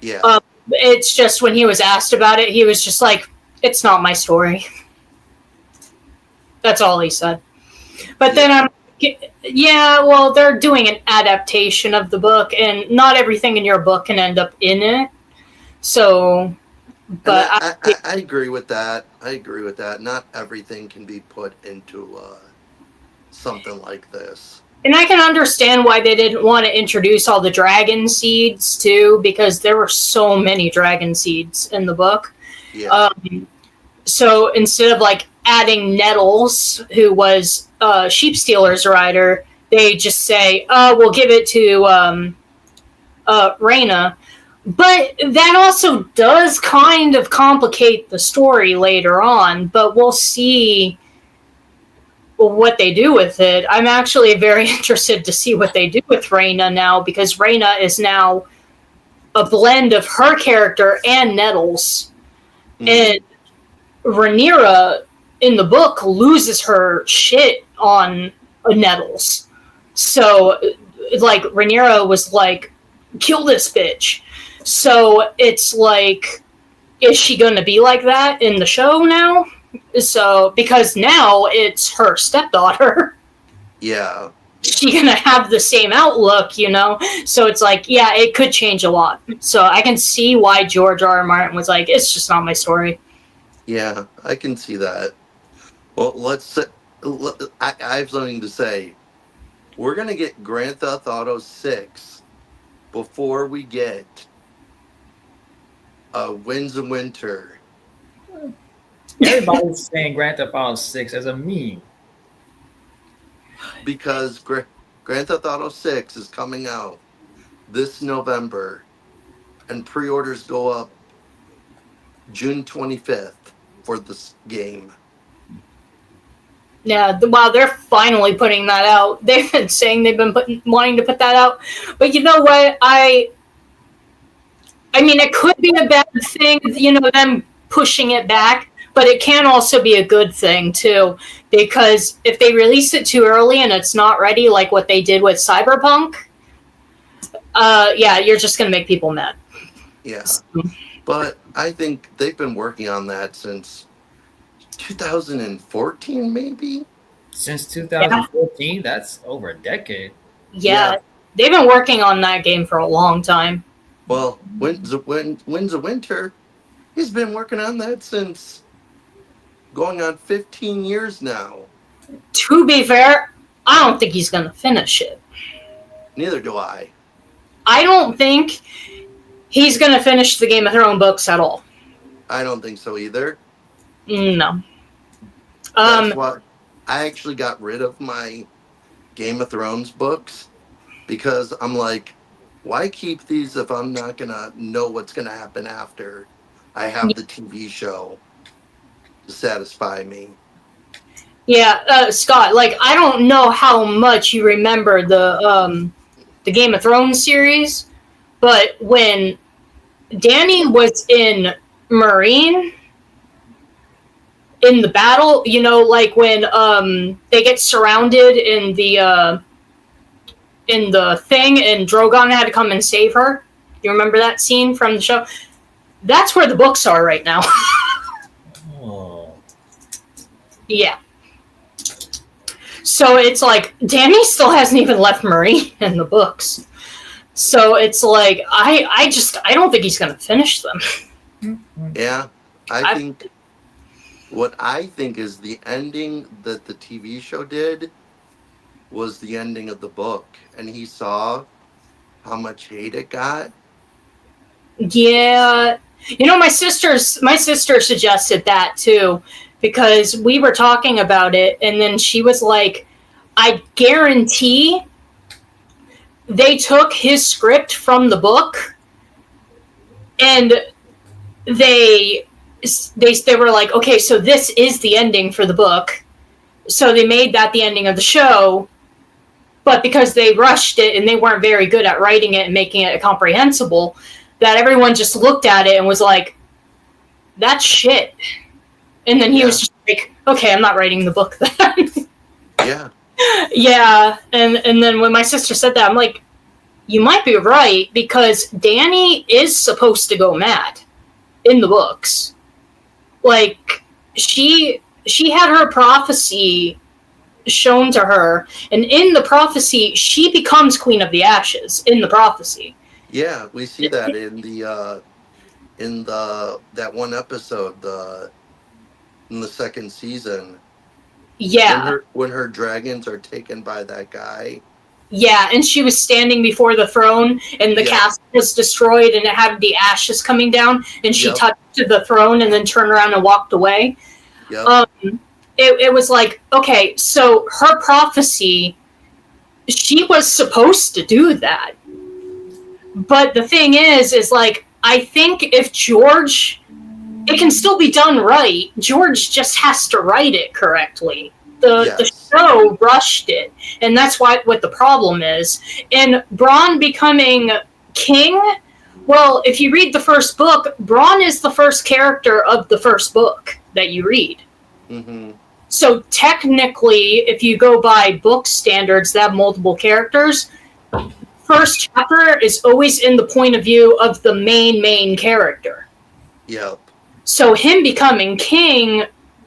Yeah. It's just when he was asked about it, he was just like, it's not my story. That's all he said. But then well, they're doing an adaptation of the book, and not everything in your book can end up in it. So, but I agree with that. Not everything can be put into something like this. And I can understand why they didn't want to introduce all the dragon seeds too, because there were so many dragon seeds in the book. Yeah. So instead of like adding Nettles, who was Sheep Stealer's rider, they just say, we'll give it to Rhaena. But that also does kind of complicate the story later on, but we'll see what they do with it. I'm actually very interested to see what they do with Rhaena now, because Rhaena is now a blend of her character and Nettles. And Rhaenyra in the book loses her shit on Nettles. So, like, Rhaenyra was like, kill this bitch. So it's like, is she going to be like that in the show now? So, because now it's her stepdaughter. Yeah. She's going to have the same outlook, So it's like, yeah, it could change a lot. So I can see why George R.R. Martin was like, it's just not my story. Yeah, I can see that. Well, I have something to say. We're going to get Grand Theft Auto 6 before we get Winds of Winter. Everybody's saying Grand Theft Auto 6 as a meme. Because Grand Theft Auto 6 is coming out this November, and pre-orders go up June 25th for this game. Yeah, wow, they're finally putting that out. They've been saying they've been wanting to put that out. But you know what? I mean, it could be a bad thing, them pushing it back, but it can also be a good thing, too. Because if they release it too early and it's not ready, like what they did with Cyberpunk, you're just going to make people mad. Yeah. But I think they've been working on that since 2014, maybe? Since 2014? Yeah. That's over a decade. Yeah, they've been working on that game for a long time. Well, Winds of Winter, he's been working on that since going on 15 years now. To be fair, I don't think he's going to finish it. Neither do I. I don't think he's going to finish the Game of Thrones books at all. I don't think so either. No. That's why I actually got rid of my Game of Thrones books, because I'm like, why keep these if I'm not gonna know what's gonna happen after I have the TV show to satisfy me? Yeah, Scott. Like, I don't know how much you remember the Game of Thrones series, but when Danny was in Marine in the battle, you know, like when they get surrounded in the thing, and Drogon had to come and save her. You remember that scene from the show? That's where the books are right now. Oh. Yeah. So it's like Danny still hasn't even left Marine in the books. So it's like I don't think he's gonna finish them. Yeah, I think what I think is the ending that the TV show did was the ending of the book, and he saw how much hate it got. Yeah, you know, my sister suggested that too, because we were talking about it, and then she was like, "I guarantee they took his script from the book, and they were like, okay, so this is the ending for the book, so they made that the ending of the show." But because they rushed it and they weren't very good at writing it and making it comprehensible, that everyone just looked at it and was like, that's shit. And then he was just like, okay, I'm not writing the book then. Yeah. Yeah. And then when my sister said that, I'm like, you might be right, because Danny is supposed to go mad in the books. Like, she had her prophecy shown to her, and in the prophecy she becomes Queen of the Ashes in the prophecy. Yeah, we see that in that one episode, in the second season. Yeah. When her dragons are taken by that guy. Yeah, and she was standing before the throne, and the castle was destroyed, and it had the ashes coming down, and she touched the throne and then turned around and walked away. Yep. It was like, okay, so her prophecy, she was supposed to do that. But the thing is like, I think if George, it can still be done right. George just has to write it correctly. The show rushed it, and that's what the problem is. And Bronn becoming king, well, if you read the first book, Bronn is the first character of the first book that you read. Mm-hmm. So technically, if you go by book standards that have multiple characters, first chapter is always in the point of view of the main character. Yep. So him becoming king,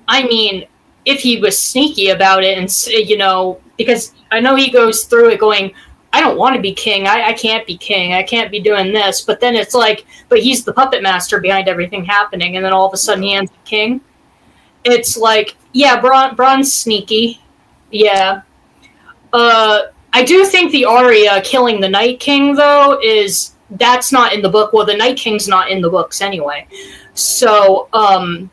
I mean, if he was sneaky about it, and, you know, because I know he goes through it going, I don't want to be king, I can't be king, I can't be doing this, but then it's like, but he's the puppet master behind everything happening, and then all of a sudden he ends up king. It's like, yeah, Bronn's sneaky. Yeah. I do think the Arya killing the Night King, though, that's not in the book. Well, the Night King's not in the books anyway. So,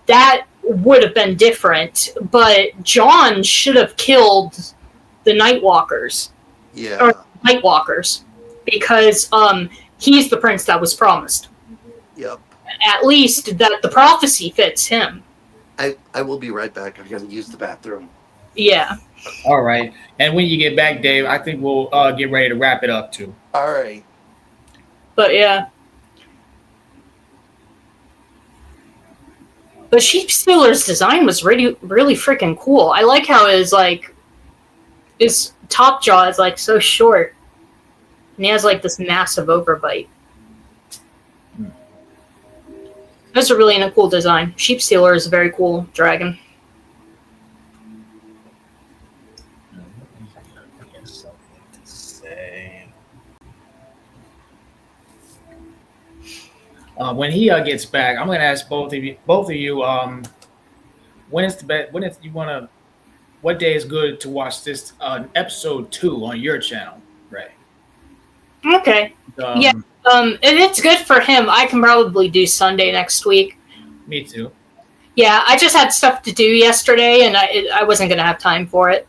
that would have been different. But Jon should have killed the Night Walkers. Yeah. Or Night Walkers. Because, he's the prince that was promised. Yep. At least that the prophecy fits him. I will be right back. I gotta use the bathroom. Yeah. All right. And when you get back, Dave, I think we'll get ready to wrap it up too. All right. But yeah. But Sheep Stealer's design was really freaking cool. I like how his top jaw is like so short. And he has like this massive overbite. That's a really cool design. Sheep Stealer is a very cool dragon. When he gets back, I'm going to ask both of you. When is the best? What day is good to watch this episode 2 on your channel, Ray? Okay. Yeah. If it's good for him, I can probably do Sunday next week. Me too. Yeah, I just had stuff to do yesterday, and I wasn't going to have time for it.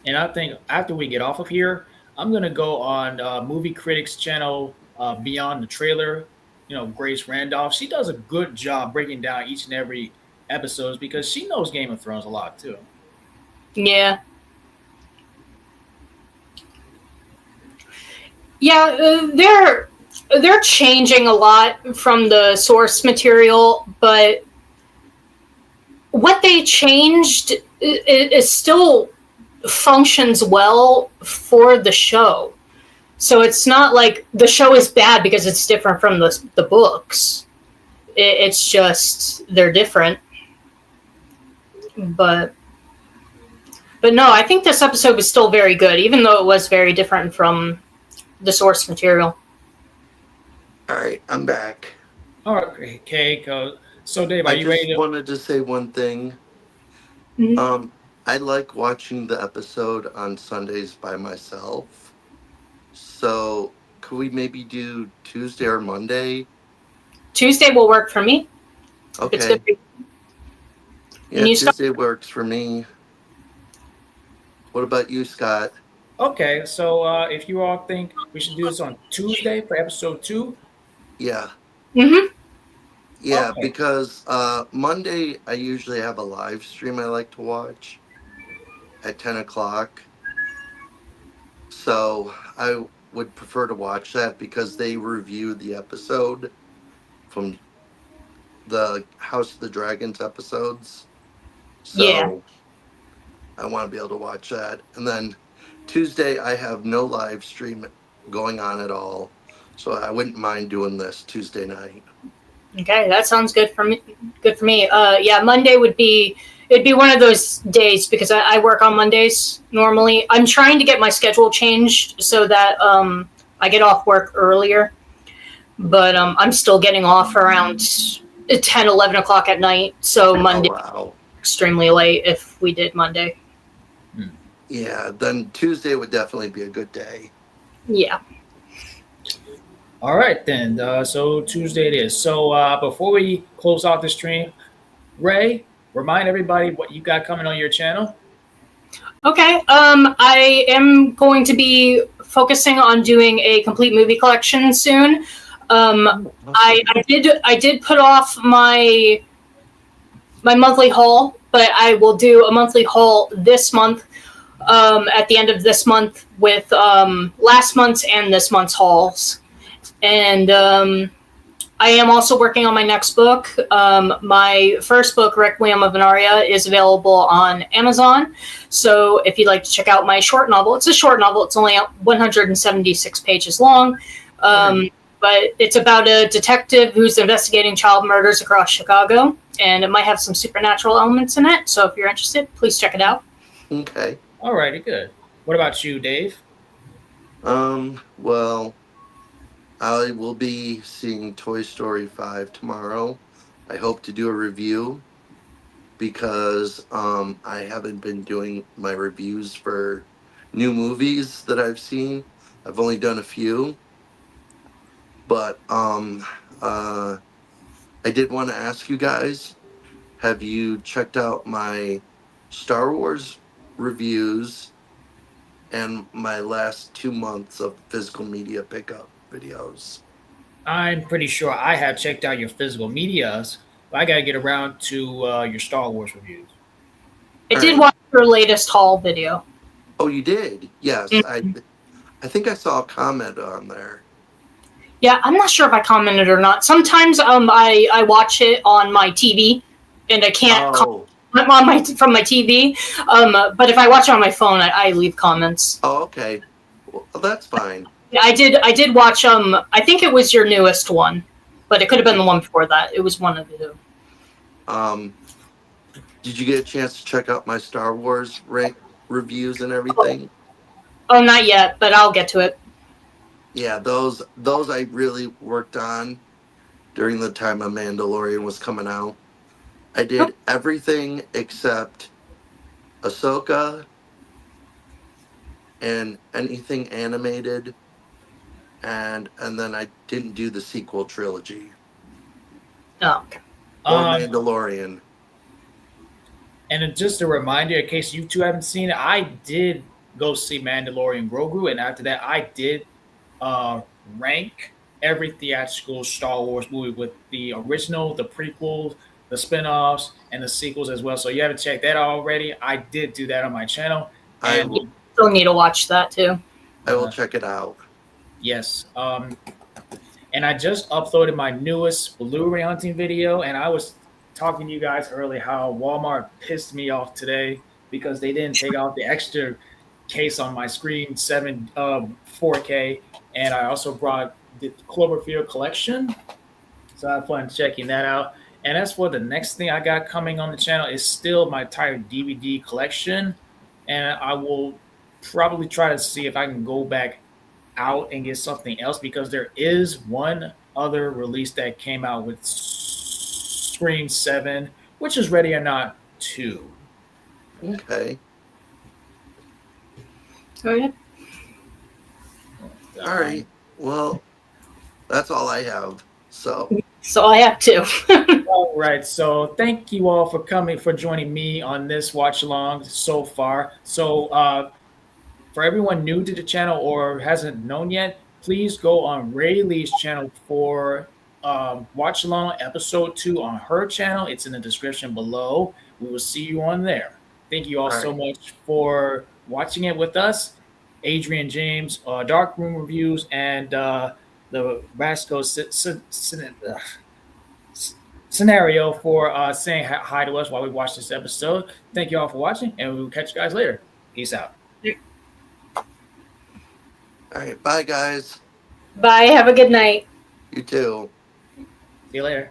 And I think after we get off of here, I'm gonna go on Movie Critics channel, Beyond the Trailer. You know, Grace Randolph. She does a good job breaking down each and every episodes because she knows Game of Thrones a lot too. Yeah. Yeah, they're changing a lot from the source material, but what they changed is still functions well for the show. So it's not like the show is bad because it's different from the books. It's just they're different. But no, I think this episode was still very good, even though it was very different from the source material. All right, I'm back. All right, okay. So, Dave, are I you just ready to? wanted to say one thing. Mm-hmm. I like watching the episode on Sundays by myself. So, could we maybe do Tuesday or Monday? Tuesday will work for me. If it's good Okay. for you. Yeah, And you start. Tuesday works for me. What about you, Scott? Okay, so if you all think we should do this on Tuesday for episode 2, Yeah. Mm-hmm. Yeah, okay. because Monday I usually have a live stream I like to watch at 10 o'clock. So I would prefer to watch that because they review the episode from the House of the Dragons episodes. Yeah. So I want to be able to watch that. And then Tuesday I have no live stream going on at all. So I wouldn't mind doing this Tuesday night. Okay, that sounds good for me. Good for me. Yeah, Monday it'd be one of those days because I work on Mondays normally. I'm trying to get my schedule changed so that I get off work earlier, but I'm still getting off around 10, 11 o'clock at night. So Monday, wow. Extremely late if we did Monday. Yeah, then Tuesday would definitely be a good day. Yeah. All right, then. So Tuesday it is. So before we close out the stream, Ray, remind everybody what you got coming on your channel. Okay. I am going to be focusing on doing a complete movie collection soon. Awesome. I did put off my monthly haul, but I will do a monthly haul this month. At the end of this month with last month's and this month's hauls. And I am also working on my next book. My first book, Requiem of an Aria, is available on Amazon. So if you'd like to check out my short novel, it's a short novel. It's only 176 pages long. But it's about a detective who's investigating child murders across Chicago. And it might have some supernatural elements in it. So if you're interested, please check it out. Okay. All righty, good. What about you, Dave? Well, I will be seeing Toy Story 5 tomorrow. I hope to do a review because I haven't been doing my reviews for new movies that I've seen. I've only done a few. But I did want to ask you guys, have you checked out my Star Wars reviews and my last 2 months of physical media pickup videos? I'm pretty sure I have checked out your physical medias, but I got to get around to your Star Wars reviews. I did watch your latest haul video. Oh, you did? Yes. I think I saw a comment on there. Yeah, I'm not sure if I commented or not. Sometimes I watch it on my TV, and I can't comment from my TV. But if I watch it on my phone, I leave comments. Oh, okay. Well, that's fine. Yeah, I did watch. I think it was your newest one, but it could have been the one before that. It was one of the two. Did you get a chance to check out my Star Wars reviews and everything? Oh, not yet, but I'll get to it. Yeah, those I really worked on during the time of Mandalorian was coming out. I did everything except Ahsoka and anything animated, and then I didn't do the sequel trilogy. Oh, okay. Or Mandalorian. And just a reminder, in case you two haven't seen it, I did go see Mandalorian Grogu, and after that, I did rank every theatrical Star Wars movie with the original, the prequels, the spin-offs, and the sequels as well. So you haven't checked that out already. I did do that on my channel, I and will, Still need to watch that too. I will check it out. yes, and I just uploaded my newest Blu-ray hunting video, and I was talking to you guys earlier how Walmart pissed me off today because they didn't take out the extra case on my screen 4K, and I also brought the Cloverfield collection, so I have fun checking that out. And as for the next thing I got coming on the channel, is still my entire DVD collection, and I will probably try to see if I can go back out and get something else because there is one other release that came out with Scream 7, which is Ready or Not 2. Okay. Okay. All right. Well, that's all I have. So I have to. All right. So thank you all for joining me on this watch along so far. So for everyone new to the channel or hasn't known yet, please go on Lee's channel for watch along episode 2 on her channel. It's in the description below. We will see you on there. Thank you all so much for watching it with us. Adrian James, Dark Room Reviews, and the Vasco scenario for saying hi to us while we watch this episode. Thank you all for watching, and we will catch you guys later. Peace out. all right, bye guys. Bye. Have a good night. You too. See you later.